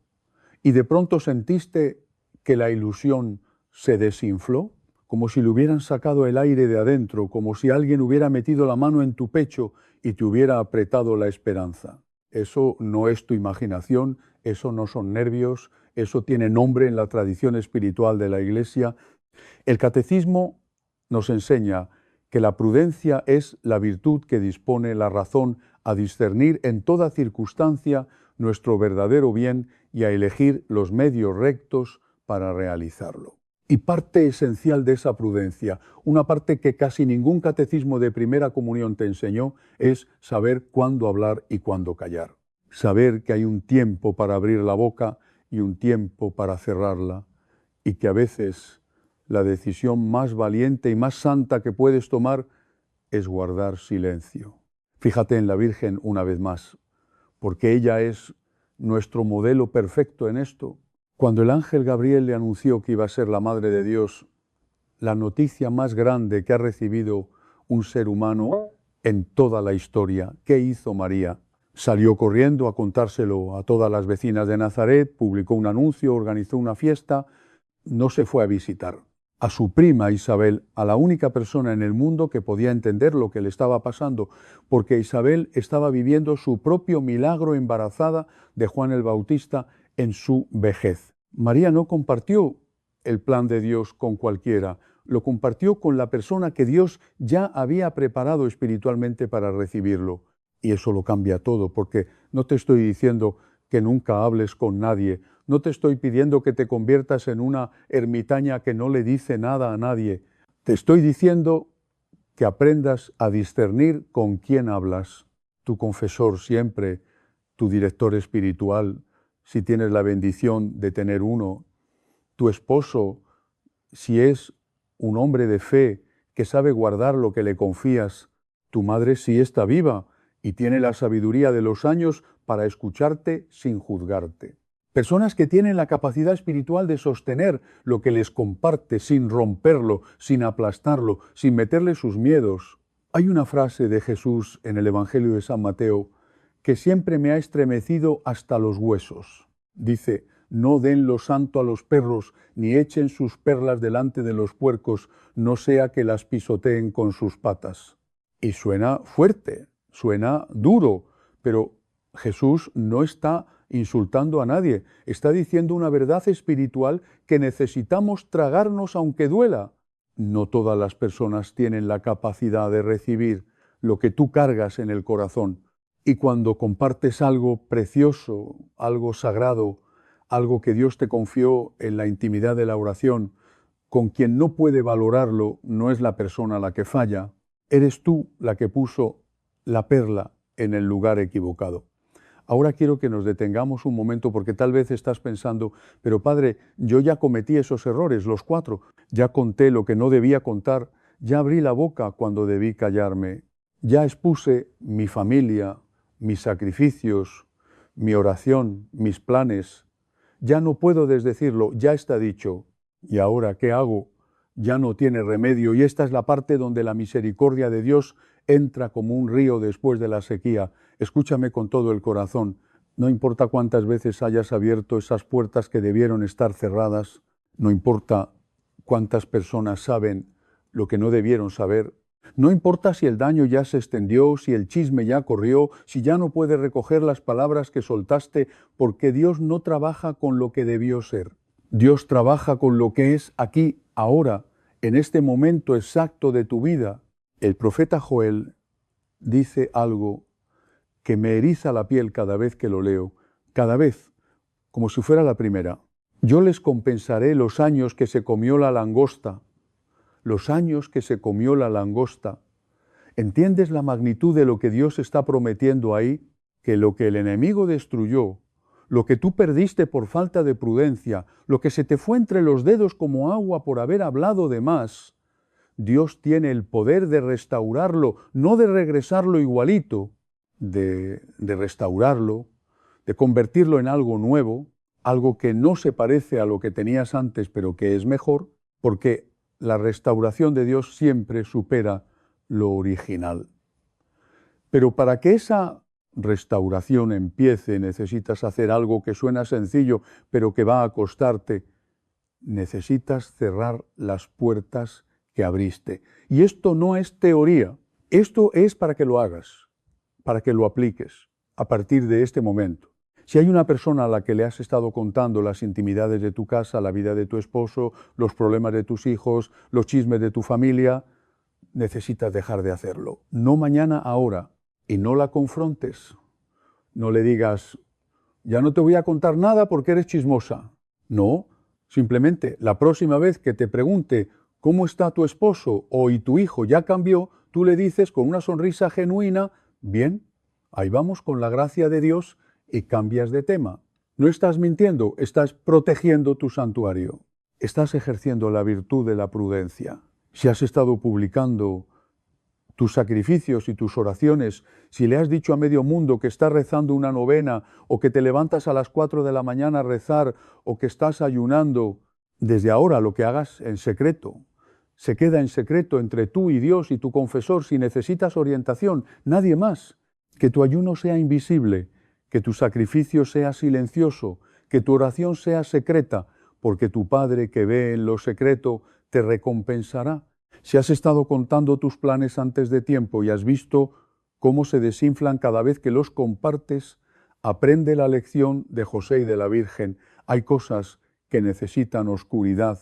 ¿Y de pronto sentiste que la ilusión se desinfló? Como si le hubieran sacado el aire de adentro, como si alguien hubiera metido la mano en tu pecho y te hubiera apretado la esperanza. Eso no es tu imaginación, eso no son nervios, eso tiene nombre en la tradición espiritual de la Iglesia. El Catecismo nos enseña que la prudencia es la virtud que dispone la razón a discernir en toda circunstancia nuestro verdadero bien y a elegir los medios rectos para realizarlo. Y parte esencial de esa prudencia, una parte que casi ningún catecismo de primera comunión te enseñó, es saber cuándo hablar y cuándo callar. Saber que hay un tiempo para abrir la boca y un tiempo para cerrarla, y que a veces la decisión más valiente y más santa que puedes tomar es guardar silencio. Fíjate en la Virgen una vez más, porque ella es nuestro modelo perfecto en esto. Cuando el ángel Gabriel le anunció que iba a ser la Madre de Dios, la noticia más grande que ha recibido un ser humano en toda la historia, ¿qué hizo María? Salió corriendo a contárselo a todas las vecinas de Nazaret, publicó un anuncio, organizó una fiesta, no se fue a visitar a su prima Isabel, a la única persona en el mundo que podía entender lo que le estaba pasando, porque Isabel estaba viviendo su propio milagro embarazada de Juan el Bautista en su vejez. María no compartió el plan de Dios con cualquiera, lo compartió con la persona que Dios ya había preparado espiritualmente para recibirlo. Y eso lo cambia todo, porque no te estoy diciendo que nunca hables con nadie, no te estoy pidiendo que te conviertas en una ermitaña que no le dice nada a nadie. Te estoy diciendo que aprendas a discernir con quién hablas. Tu confesor siempre, tu director espiritual, si tienes la bendición de tener uno, tu esposo, si es un hombre de fe que sabe guardar lo que le confías, tu madre si está viva y tiene la sabiduría de los años para escucharte sin juzgarte. Personas que tienen la capacidad espiritual de sostener lo que les comparte sin romperlo, sin aplastarlo, sin meterle sus miedos. Hay una frase de Jesús en el Evangelio de San Mateo que siempre me ha estremecido hasta los huesos. Dice, no den lo santo a los perros, ni echen sus perlas delante de los puercos, no sea que las pisoteen con sus patas. Y suena fuerte, suena duro, pero Jesús no está insultando a nadie, está diciendo una verdad espiritual que necesitamos tragarnos aunque duela. No todas las personas tienen la capacidad de recibir lo que tú cargas en el corazón. Y cuando compartes algo precioso, algo sagrado, algo que Dios te confió en la intimidad de la oración, con quien no puede valorarlo no es la persona la que falla, eres tú la que puso la perla en el lugar equivocado. Ahora quiero que nos detengamos un momento porque tal vez estás pensando, pero padre, yo ya cometí esos errores, los 4, ya conté lo que no debía contar, ya abrí la boca cuando debí callarme, ya expuse mi familia, mis sacrificios, mi oración, mis planes, ya no puedo desdecirlo, ya está dicho. ¿Y ahora qué hago? Ya no tiene remedio y esta es la parte donde la misericordia de Dios entra como un río después de la sequía. Escúchame con todo el corazón. No importa cuántas veces hayas abierto esas puertas que debieron estar cerradas, no importa cuántas personas saben lo que no debieron saber, no importa si el daño ya se extendió, si el chisme ya corrió, si ya no puedes recoger las palabras que soltaste, porque Dios no trabaja con lo que debió ser. Dios trabaja con lo que es aquí, ahora, en este momento exacto de tu vida. El profeta Joel dice algo que me eriza la piel cada vez que lo leo, cada vez, como si fuera la primera. Yo les compensaré los años que se comió la langosta, los años que se comió la langosta, ¿Entiendes la magnitud de lo que Dios está prometiendo ahí? Que lo que el enemigo destruyó, lo que tú perdiste por falta de prudencia, lo que se te fue entre los dedos como agua por haber hablado de más, Dios tiene el poder de restaurarlo, no de regresarlo igualito, de restaurarlo, de convertirlo en algo nuevo, algo que no se parece a lo que tenías antes, pero que es mejor, porque la restauración de Dios siempre supera lo original. Pero para que esa restauración empiece, necesitas hacer algo que suena sencillo, pero que va a costarte. Necesitas cerrar las puertas que abriste. Y esto no es teoría, esto es para que lo hagas, para que lo apliques a partir de este momento. Si hay una persona a la que le has estado contando las intimidades de tu casa, la vida de tu esposo, los problemas de tus hijos, los chismes de tu familia, necesitas dejar de hacerlo. No mañana, ahora. Y no la confrontes. No le digas, ya no te voy a contar nada porque eres chismosa. No, simplemente la próxima vez que te pregunte cómo está tu esposo o y tu hijo ya cambió, tú le dices con una sonrisa genuina, bien, ahí vamos con la gracia de Dios, y cambias de tema. No estás mintiendo, estás protegiendo tu santuario. Estás ejerciendo la virtud de la prudencia. Si has estado publicando tus sacrificios y tus oraciones, si le has dicho a medio mundo que estás rezando una novena o que te levantas a las 4 de la mañana a rezar o que estás ayunando, desde ahora lo que hagas en secreto se queda en secreto entre tú y Dios y tu confesor. Si necesitas orientación, nadie más. Que tu ayuno sea invisible, que tu sacrificio sea silencioso, que tu oración sea secreta, porque tu Padre que ve en lo secreto te recompensará. Si has estado contando tus planes antes de tiempo y has visto cómo se desinflan cada vez que los compartes, aprende la lección de José y de la Virgen. Hay cosas que necesitan oscuridad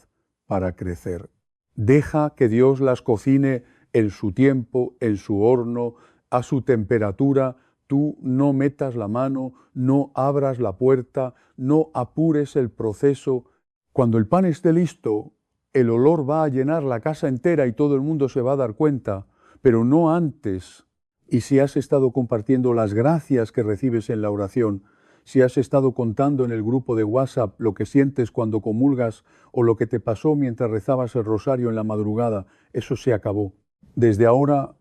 para crecer. Deja que Dios las cocine en su tiempo, en su horno, a su temperatura. Tú no metas la mano, no abras la puerta, no apures el proceso. Cuando el pan esté listo, el olor va a llenar la casa entera y todo el mundo se va a dar cuenta, pero no antes. Y si has estado compartiendo las gracias que recibes en la oración, si has estado contando en el grupo de WhatsApp lo que sientes cuando comulgas o lo que te pasó mientras rezabas el rosario en la madrugada, eso se acabó. Desde ahora,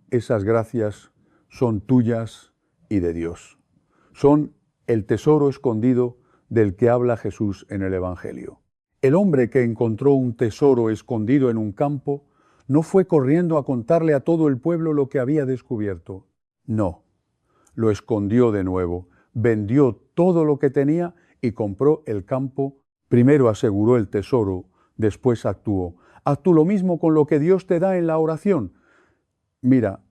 esas gracias son tuyas y de Dios. Son el tesoro escondido del que habla Jesús en el Evangelio. El hombre que encontró un tesoro escondido en un campo no fue corriendo a contarle a todo el pueblo lo que había descubierto. No, lo escondió de nuevo, vendió todo lo que tenía y compró el campo. Primero aseguró el tesoro, después actuó. Haz tú lo mismo con lo que Dios te da en la oración. Mira,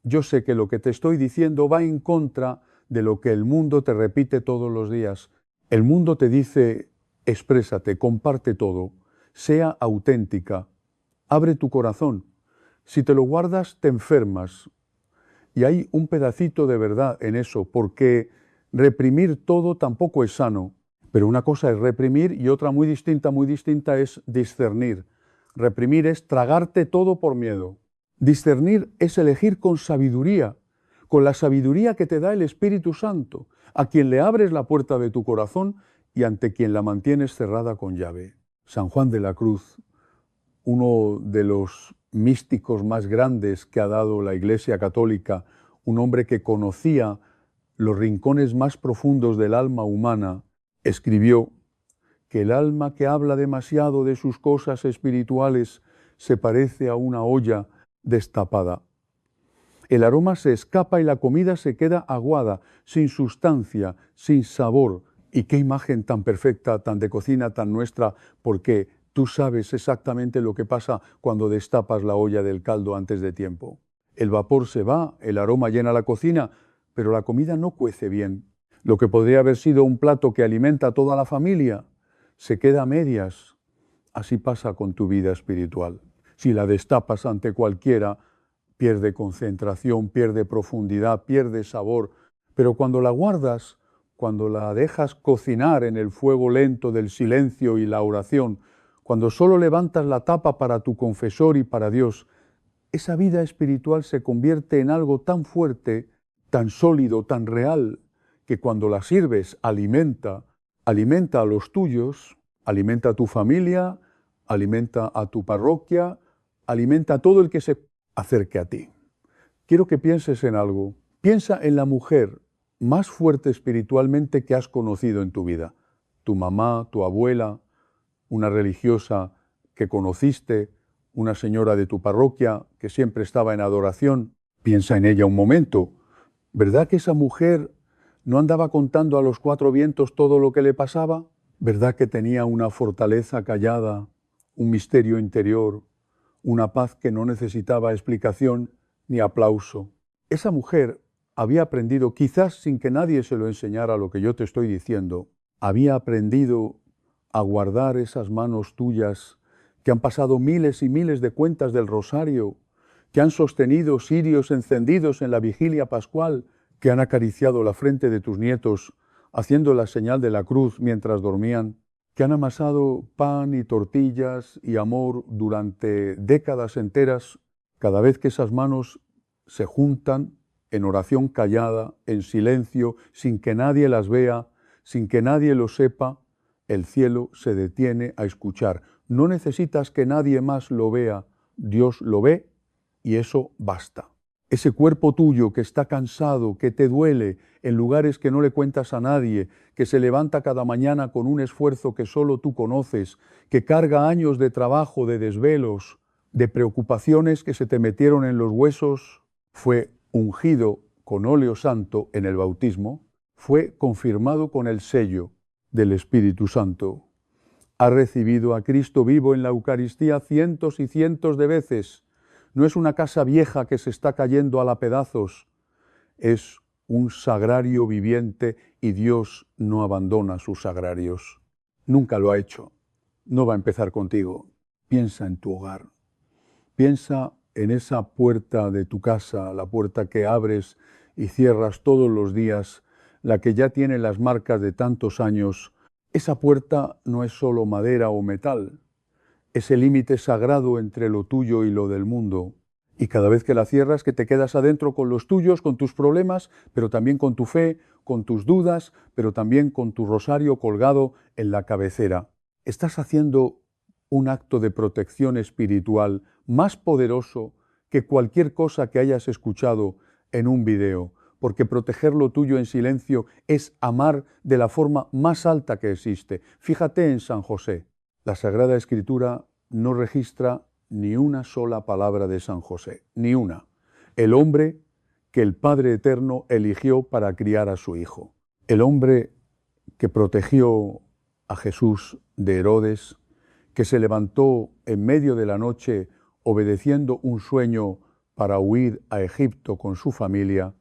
yo sé que lo que te estoy diciendo va en contra de lo que el mundo te repite todos los días. El mundo te dice, exprésate, comparte todo, sea auténtica, abre tu corazón. Si te lo guardas, te enfermas. Y hay un pedacito de verdad en eso, porque reprimir todo tampoco es sano. Pero una cosa es reprimir y otra muy distinta es discernir. Reprimir es tragarte todo por miedo. Discernir es elegir con sabiduría, con la sabiduría que te da el Espíritu Santo, a quien le abres la puerta de tu corazón y ante quien la mantienes cerrada con llave. San Juan de la Cruz, uno de los místicos más grandes que ha dado la Iglesia Católica, un hombre que conocía los rincones más profundos del alma humana, escribió que el alma que habla demasiado de sus cosas espirituales se parece a una olla destapada. El aroma se escapa y la comida se queda aguada, sin sustancia, sin sabor. Y qué imagen tan perfecta, tan de cocina, tan nuestra, porque tú sabes exactamente lo que pasa cuando destapas la olla del caldo antes de tiempo. El vapor se va, el aroma llena la cocina, pero la comida no cuece bien. Lo que podría haber sido un plato que alimenta a toda la familia, se queda a medias. Así pasa con tu vida espiritual. Si la destapas ante cualquiera, pierde concentración, pierde profundidad, pierde sabor. Pero cuando la guardas, cuando la dejas cocinar en el fuego lento del silencio y la oración, cuando solo levantas la tapa para tu confesor y para Dios, esa vida espiritual se convierte en algo tan fuerte, tan sólido, tan real, que cuando la sirves alimenta a los tuyos, alimenta a tu familia, alimenta a tu parroquia, alimenta a todo el que se acerque a ti. Quiero que pienses en algo. Piensa en la mujer más fuerte espiritualmente que has conocido en tu vida. Tu mamá, tu abuela, una religiosa que conociste, una señora de tu parroquia que siempre estaba en adoración. Piensa en ella un momento. ¿Verdad que esa mujer no andaba contando a los cuatro vientos todo lo que le pasaba? ¿Verdad que tenía una fortaleza callada, un misterio interior, una paz que no necesitaba explicación ni aplauso? Esa mujer había aprendido, quizás sin que nadie se lo enseñara lo que yo te estoy diciendo, había aprendido a guardar esas manos tuyas que han pasado miles y miles de cuentas del rosario, que han sostenido cirios encendidos en la vigilia pascual, que han acariciado la frente de tus nietos, haciendo la señal de la cruz mientras dormían, que han amasado pan y tortillas y amor durante décadas enteras. Cada vez que esas manos se juntan en oración callada, en silencio, sin que nadie las vea, sin que nadie lo sepa, el cielo se detiene a escuchar. No necesitas que nadie más lo vea, Dios lo ve y eso basta. Ese cuerpo tuyo que está cansado, que te duele, en lugares que no le cuentas a nadie, que se levanta cada mañana con un esfuerzo que solo tú conoces, que carga años de trabajo, de desvelos, de preocupaciones que se te metieron en los huesos, fue ungido con óleo santo en el bautismo, fue confirmado con el sello del Espíritu Santo. Ha recibido a Cristo vivo en la Eucaristía cientos y cientos de veces. No es una casa vieja que se está cayendo a pedazos, es un sagrario viviente y Dios no abandona sus sagrarios. Nunca lo ha hecho. No va a empezar contigo. Piensa en tu hogar. Piensa en esa puerta de tu casa, la puerta que abres y cierras todos los días, la que ya tiene las marcas de tantos años. Esa puerta no es solo madera o metal, es el límite sagrado entre lo tuyo y lo del mundo. Y cada vez que la cierras, que te quedas adentro con los tuyos, con tus problemas, pero también con tu fe, con tus dudas, pero también con tu rosario colgado en la cabecera. Estás haciendo un acto de protección espiritual más poderoso que cualquier cosa que hayas escuchado en un video, porque proteger lo tuyo en silencio es amar de la forma más alta que existe. Fíjate en San José. La Sagrada Escritura no registra ni una sola palabra de San José, ni una. El hombre que el Padre Eterno eligió para criar a su hijo. El hombre que protegió a Jesús de Herodes, que se levantó en medio de la noche obedeciendo un sueño para huir a Egipto con su familia,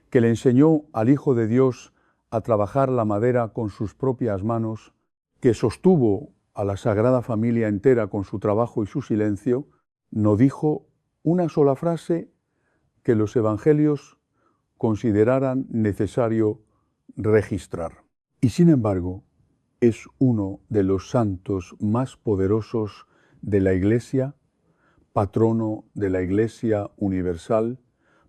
que le enseñó al Hijo de Dios a trabajar la madera con sus propias manos, que sostuvo a la Sagrada Familia entera con su trabajo y su silencio, no dijo una sola frase que los evangelios consideraran necesario registrar. Y sin embargo, es uno de los santos más poderosos de la Iglesia, patrono de la Iglesia universal,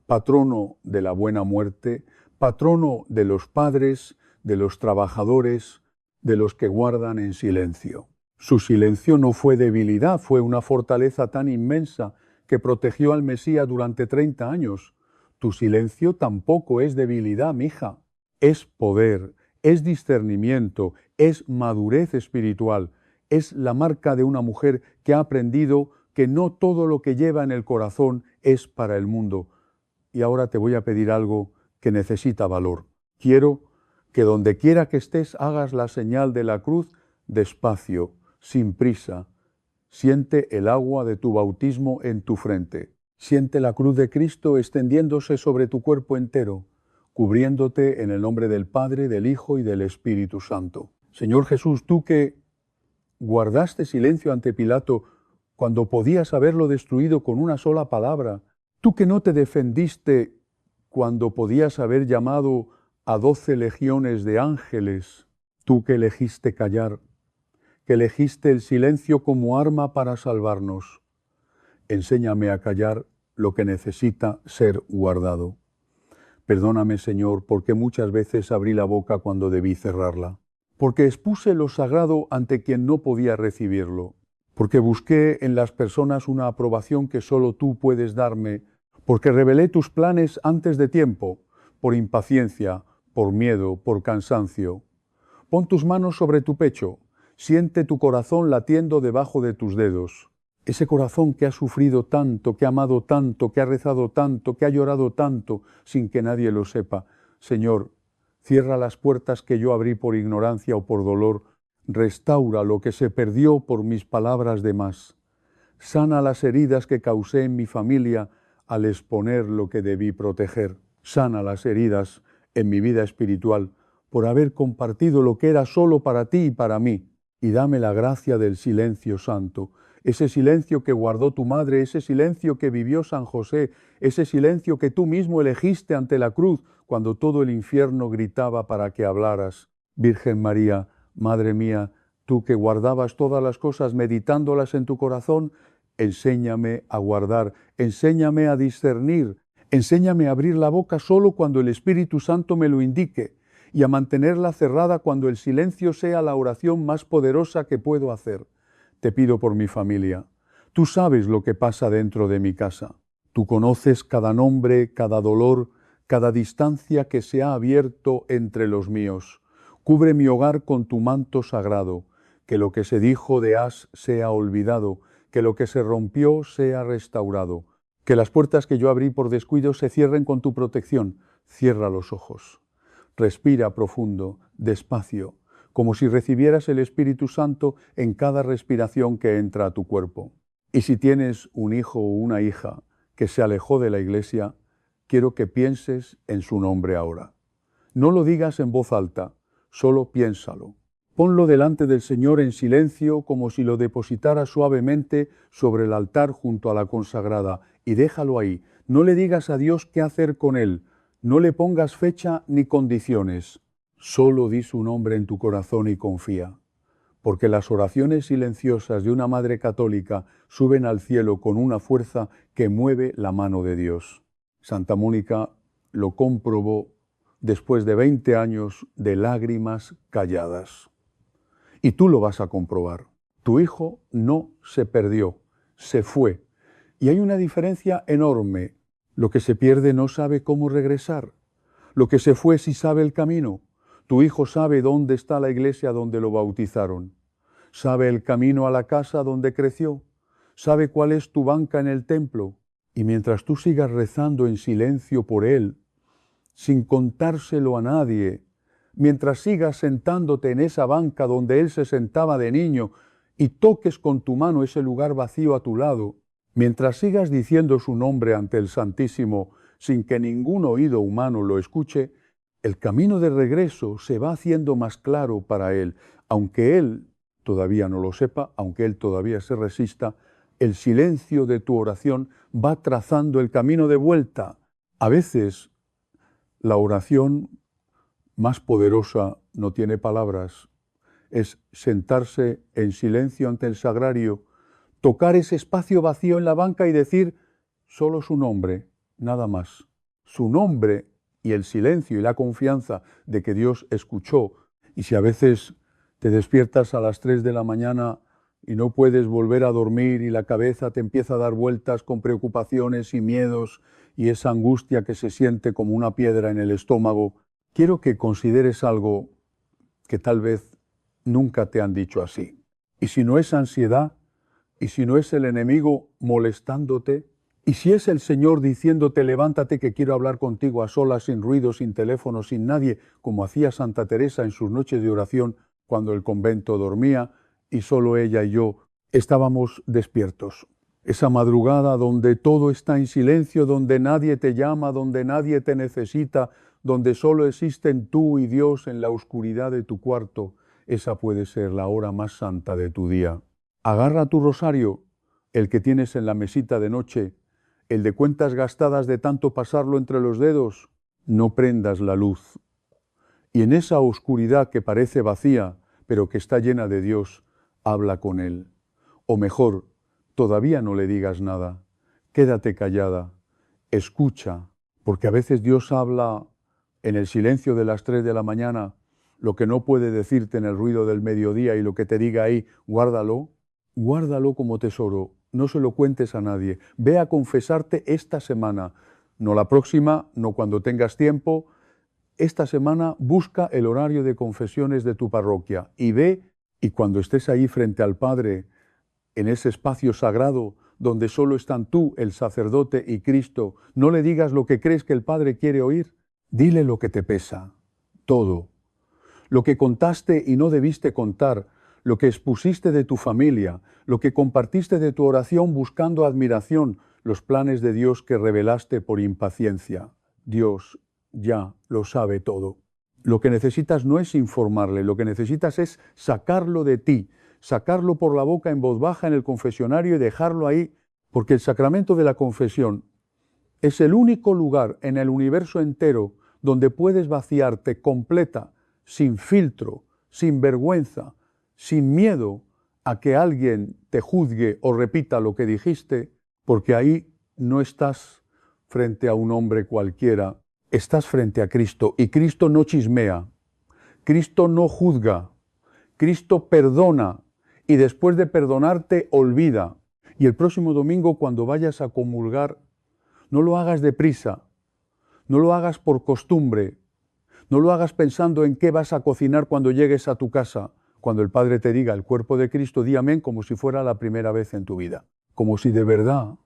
patrono de la buena muerte, patrono de los padres, de los trabajadores, de los que guardan en silencio. Su silencio no fue debilidad, fue una fortaleza tan inmensa que protegió al Mesías durante 30 años. Tu silencio tampoco es debilidad, mija, es poder, es discernimiento, es madurez espiritual, es la marca de una mujer que ha aprendido que no todo lo que lleva en el corazón es para el mundo. Y ahora te voy a pedir algo que necesita valor. Quiero que donde quiera que estés hagas la señal de la cruz despacio, sin prisa. Siente el agua de tu bautismo en tu frente. Siente la cruz de Cristo extendiéndose sobre tu cuerpo entero, cubriéndote en el nombre del Padre, del Hijo y del Espíritu Santo. Señor Jesús, tú que guardaste silencio ante Pilato cuando podías haberlo destruido con una sola palabra, tú que no te defendiste cuando podías haber llamado a 12 legiones de ángeles, tú que elegiste callar, que elegiste el silencio como arma para salvarnos, enséñame a callar lo que necesita ser guardado. Perdóname, Señor, porque muchas veces abrí la boca cuando debí cerrarla, porque expuse lo sagrado ante quien no podía recibirlo, porque busqué en las personas una aprobación que solo tú puedes darme, porque revelé tus planes antes de tiempo, por impaciencia, por miedo, por cansancio. Pon tus manos sobre tu pecho, siente tu corazón latiendo debajo de tus dedos. Ese corazón que ha sufrido tanto, que ha amado tanto, que ha rezado tanto, que ha llorado tanto, sin que nadie lo sepa. Señor, cierra las puertas que yo abrí por ignorancia o por dolor. Restaura lo que se perdió por mis palabras de más. Sana las heridas que causé en mi familia al exponer lo que debí proteger. Sana las heridas en mi vida espiritual por haber compartido lo que era solo para ti y para mí. Y dame la gracia del silencio santo, ese silencio que guardó tu madre, ese silencio que vivió San José, ese silencio que tú mismo elegiste ante la cruz cuando todo el infierno gritaba para que hablaras. Virgen María, Madre mía, tú que guardabas todas las cosas meditándolas en tu corazón, enséñame a guardar, enséñame a discernir, enséñame a abrir la boca solo cuando el Espíritu Santo me lo indique y a mantenerla cerrada cuando el silencio sea la oración más poderosa que puedo hacer. Te pido por mi familia. Tú sabes lo que pasa dentro de mi casa. Tú conoces cada nombre, cada dolor, cada distancia que se ha abierto entre los míos. Cubre mi hogar con tu manto sagrado, que lo que se dijo de As sea olvidado, que lo que se rompió sea restaurado, que las puertas que yo abrí por descuido se cierren con tu protección. Cierra los ojos. Respira profundo, despacio, como si recibieras el Espíritu Santo en cada respiración que entra a tu cuerpo. Y si tienes un hijo o una hija que se alejó de la iglesia, quiero que pienses en su nombre ahora. No lo digas en voz alta, solo piénsalo. Ponlo delante del Señor en silencio como si lo depositara suavemente sobre el altar junto a la consagrada y déjalo ahí. No le digas a Dios qué hacer con él, no le pongas fecha ni condiciones. Solo di su nombre en tu corazón y confía, porque las oraciones silenciosas de una madre católica suben al cielo con una fuerza que mueve la mano de Dios. Santa Mónica lo comprobó después de 20 años de lágrimas calladas. Y tú lo vas a comprobar. Tu hijo no se perdió, se fue. Y hay una diferencia enorme. Lo que se pierde no sabe cómo regresar. Lo que se fue sí sabe el camino. Tu hijo sabe dónde está la iglesia donde lo bautizaron. Sabe el camino a la casa donde creció. Sabe cuál es tu banca en el templo. Y mientras tú sigas rezando en silencio por él, sin contárselo a nadie, mientras sigas sentándote en esa banca donde él se sentaba de niño y toques con tu mano ese lugar vacío a tu lado, mientras sigas diciendo su nombre ante el Santísimo sin que ningún oído humano lo escuche, el camino de regreso se va haciendo más claro para él. Aunque él todavía no lo sepa, aunque él todavía se resista, el silencio de tu oración va trazando el camino de vuelta. A veces la oración más poderosa no tiene palabras, es sentarse en silencio ante el sagrario, tocar ese espacio vacío en la banca y decir solo su nombre, nada más. Su nombre y el silencio y la confianza de que Dios escuchó. Y si a veces te despiertas a las 3 de la mañana y no puedes volver a dormir y la cabeza te empieza a dar vueltas con preocupaciones y miedos y esa angustia que se siente como una piedra en el estómago, quiero que consideres algo que tal vez nunca te han dicho así. Y si no es ansiedad, y si no es el enemigo molestándote, y si es el Señor diciéndote levántate que quiero hablar contigo a solas, sin ruido, sin teléfono, sin nadie, como hacía Santa Teresa en sus noches de oración cuando el convento dormía y solo ella y yo estábamos despiertos. Esa madrugada donde todo está en silencio, donde nadie te llama, donde nadie te necesita, donde solo existen tú y Dios en la oscuridad de tu cuarto, esa puede ser la hora más santa de tu día. Agarra tu rosario, el que tienes en la mesita de noche, el de cuentas gastadas de tanto pasarlo entre los dedos, no prendas la luz. Y en esa oscuridad que parece vacía, pero que está llena de Dios, habla con Él. O mejor, todavía no le digas nada. Quédate callada, escucha, porque a veces Dios habla en el silencio de las 3 de la mañana, lo que no puede decirte en el ruido del mediodía, y lo que te diga ahí, guárdalo como tesoro, no se lo cuentes a nadie. Ve a confesarte esta semana, no la próxima, no cuando tengas tiempo. Esta semana busca el horario de confesiones de tu parroquia y ve, y cuando estés ahí frente al Padre, en ese espacio sagrado donde solo están tú, el sacerdote y Cristo, no le digas lo que crees que el Padre quiere oír. Dile lo que te pesa, todo. Lo que contaste y no debiste contar, lo que expusiste de tu familia, lo que compartiste de tu oración buscando admiración, los planes de Dios que revelaste por impaciencia. Dios ya lo sabe todo. Lo que necesitas no es informarle, lo que necesitas es sacarlo de ti, sacarlo por la boca en voz baja en el confesionario y dejarlo ahí, porque el sacramento de la confesión es el único lugar en el universo entero donde puedes vaciarte completa, sin filtro, sin vergüenza, sin miedo a que alguien te juzgue o repita lo que dijiste, porque ahí no estás frente a un hombre cualquiera, estás frente a Cristo, y Cristo no chismea, Cristo no juzga, Cristo perdona, y después de perdonarte, olvida. Y el próximo domingo, cuando vayas a comulgar, no lo hagas deprisa, no lo hagas por costumbre, no lo hagas pensando en qué vas a cocinar cuando llegues a tu casa. Cuando el Padre te diga el cuerpo de Cristo, di amén como si fuera la primera vez en tu vida. Como si de verdad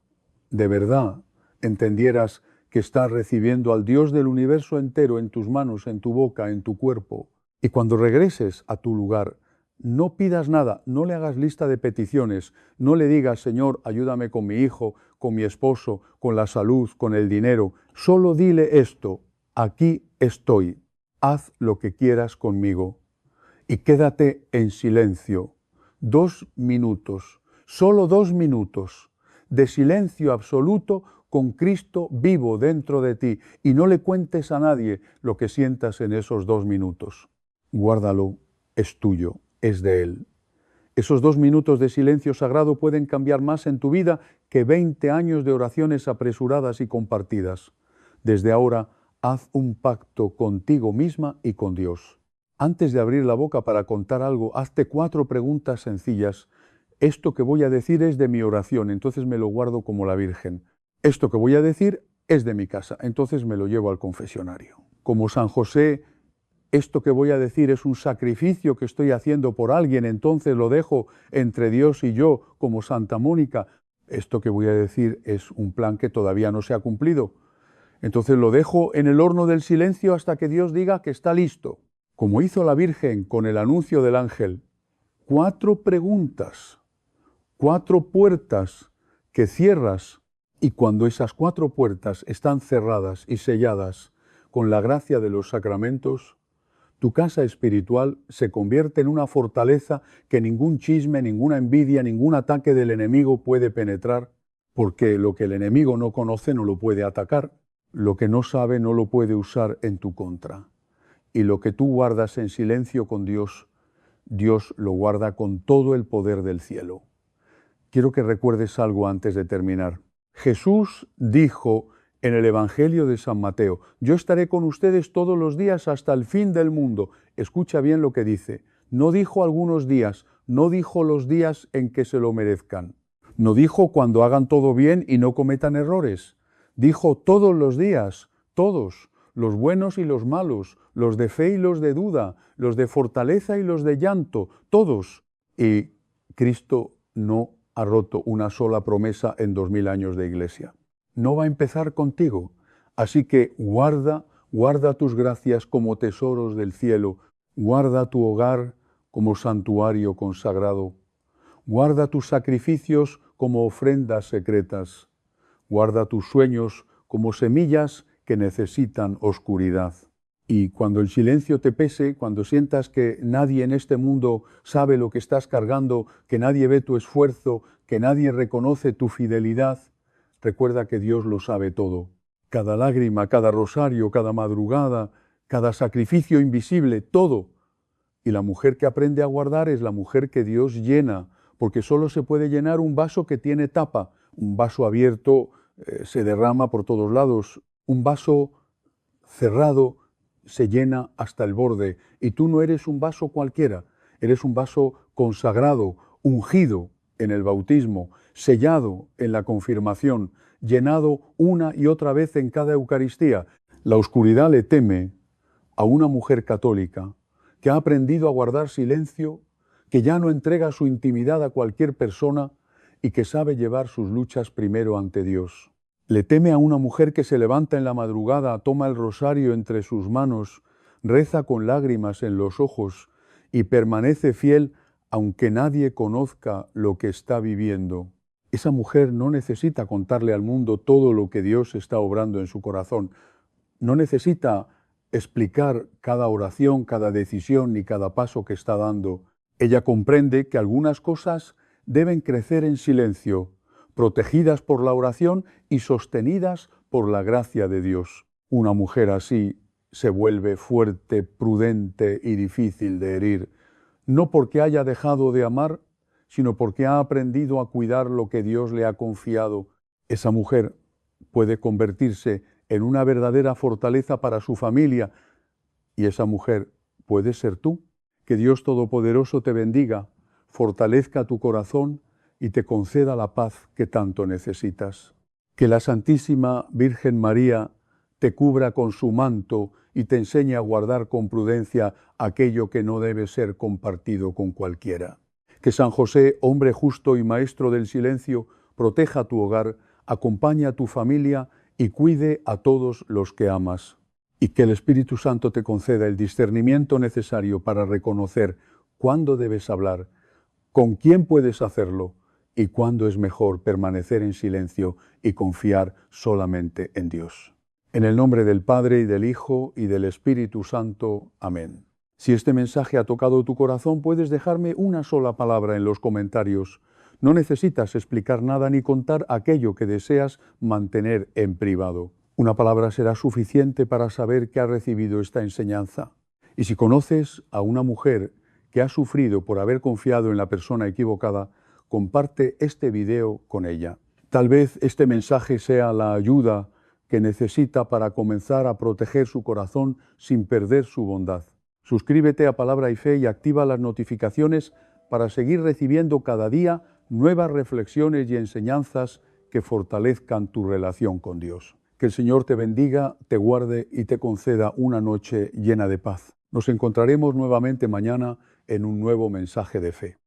entendieras que estás recibiendo al Dios del universo entero en tus manos, en tu boca, en tu cuerpo. Y cuando regreses a tu lugar, no pidas nada, no le hagas lista de peticiones, no le digas, Señor, ayúdame con mi hijo, con mi esposo, con la salud, con el dinero. Solo dile esto: aquí estoy, haz lo que quieras conmigo. Y quédate en silencio, 2 minutos, solo 2 minutos de silencio absoluto con Cristo vivo dentro de ti, y no le cuentes a nadie lo que sientas en esos 2 minutos. Guárdalo, es tuyo, es de Él. Esos 2 minutos de silencio sagrado pueden cambiar más en tu vida que 20 años de oraciones apresuradas y compartidas. Desde ahora, haz un pacto contigo misma y con Dios. Antes de abrir la boca para contar algo, hazte 4 preguntas sencillas. Esto que voy a decir es de mi oración, entonces me lo guardo como la Virgen. Esto que voy a decir es de mi casa, entonces me lo llevo al confesionario. Como San José, esto que voy a decir es un sacrificio que estoy haciendo por alguien, entonces lo dejo entre Dios y yo, como Santa Mónica. Esto que voy a decir es un plan que todavía no se ha cumplido. Entonces lo dejo en el horno del silencio hasta que Dios diga que está listo. Como hizo la Virgen con el anuncio del ángel. 4 preguntas, 4 puertas que cierras, y cuando esas 4 puertas están cerradas y selladas con la gracia de los sacramentos, tu casa espiritual se convierte en una fortaleza que ningún chisme, ninguna envidia, ningún ataque del enemigo puede penetrar, porque lo que el enemigo no conoce no lo puede atacar, lo que no sabe no lo puede usar en tu contra. Y lo que tú guardas en silencio con Dios, Dios lo guarda con todo el poder del cielo. Quiero que recuerdes algo antes de terminar. Jesús dijo en el Evangelio de San Mateo: yo estaré con ustedes todos los días hasta el fin del mundo. Escucha bien lo que dice. No dijo algunos días, no dijo los días en que se lo merezcan. No dijo cuando hagan todo bien y no cometan errores. Dijo todos los días, todos, los buenos y los malos, los de fe y los de duda, los de fortaleza y los de llanto, todos. Y Cristo no ha roto una sola promesa en 2000 años de iglesia. No va a empezar contigo. Así que guarda tus gracias como tesoros del cielo, guarda tu hogar como santuario consagrado, guarda tus sacrificios como ofrendas secretas, guarda tus sueños como semillas que necesitan oscuridad. Y cuando el silencio te pese, cuando sientas que nadie en este mundo sabe lo que estás cargando, que nadie ve tu esfuerzo, que nadie reconoce tu fidelidad, recuerda que Dios lo sabe todo. Cada lágrima, cada rosario, cada madrugada, cada sacrificio invisible, todo. Y la mujer que aprende a guardar es la mujer que Dios llena, porque solo se puede llenar un vaso que tiene tapa. Un vaso abierto se derrama por todos lados. Un vaso cerrado se llena hasta el borde. Y tú no eres un vaso cualquiera, eres un vaso consagrado, ungido en el bautismo, sellado en la confirmación, llenado una y otra vez en cada Eucaristía. La oscuridad le teme a una mujer católica que ha aprendido a guardar silencio, que ya no entrega su intimidad a cualquier persona y que sabe llevar sus luchas primero ante Dios. Le teme a una mujer que se levanta en la madrugada, toma el rosario entre sus manos, reza con lágrimas en los ojos y permanece fiel aunque nadie conozca lo que está viviendo. Esa mujer no necesita contarle al mundo todo lo que Dios está obrando en su corazón. No necesita explicar cada oración, cada decisión ni cada paso que está dando. Ella comprende que algunas cosas deben crecer en silencio, protegidas por la oración y sostenidas por la gracia de Dios. Una mujer así se vuelve fuerte, prudente y difícil de herir, no porque haya dejado de amar, sino porque ha aprendido a cuidar lo que Dios le ha confiado. Esa mujer puede convertirse en una verdadera fortaleza para su familia, y esa mujer puede ser tú. Que Dios Todopoderoso te bendiga, fortalezca tu corazón y te conceda la paz que tanto necesitas. Que la Santísima Virgen María te cubra con su manto y te enseñe a guardar con prudencia aquello que no debe ser compartido con cualquiera. Que San José, hombre justo y maestro del silencio, proteja tu hogar, acompañe a tu familia y cuide a todos los que amas. Y que el Espíritu Santo te conceda el discernimiento necesario para reconocer cuándo debes hablar, con quién puedes hacerlo y cuándo es mejor permanecer en silencio y confiar solamente en Dios. En el nombre del Padre, y del Hijo, y del Espíritu Santo. Amén. Si este mensaje ha tocado tu corazón, puedes dejarme una sola palabra en los comentarios. No necesitas explicar nada ni contar aquello que deseas mantener en privado. Una palabra será suficiente para saber que has recibido esta enseñanza. Y si conoces a una mujer que ha sufrido por haber confiado en la persona equivocada, comparte este video con ella. Tal vez este mensaje sea la ayuda que necesita para comenzar a proteger su corazón sin perder su bondad. Suscríbete a Palabra y Fe y activa las notificaciones para seguir recibiendo cada día nuevas reflexiones y enseñanzas que fortalezcan tu relación con Dios. Que el Señor te bendiga, te guarde y te conceda una noche llena de paz. Nos encontraremos nuevamente mañana en un nuevo mensaje de fe.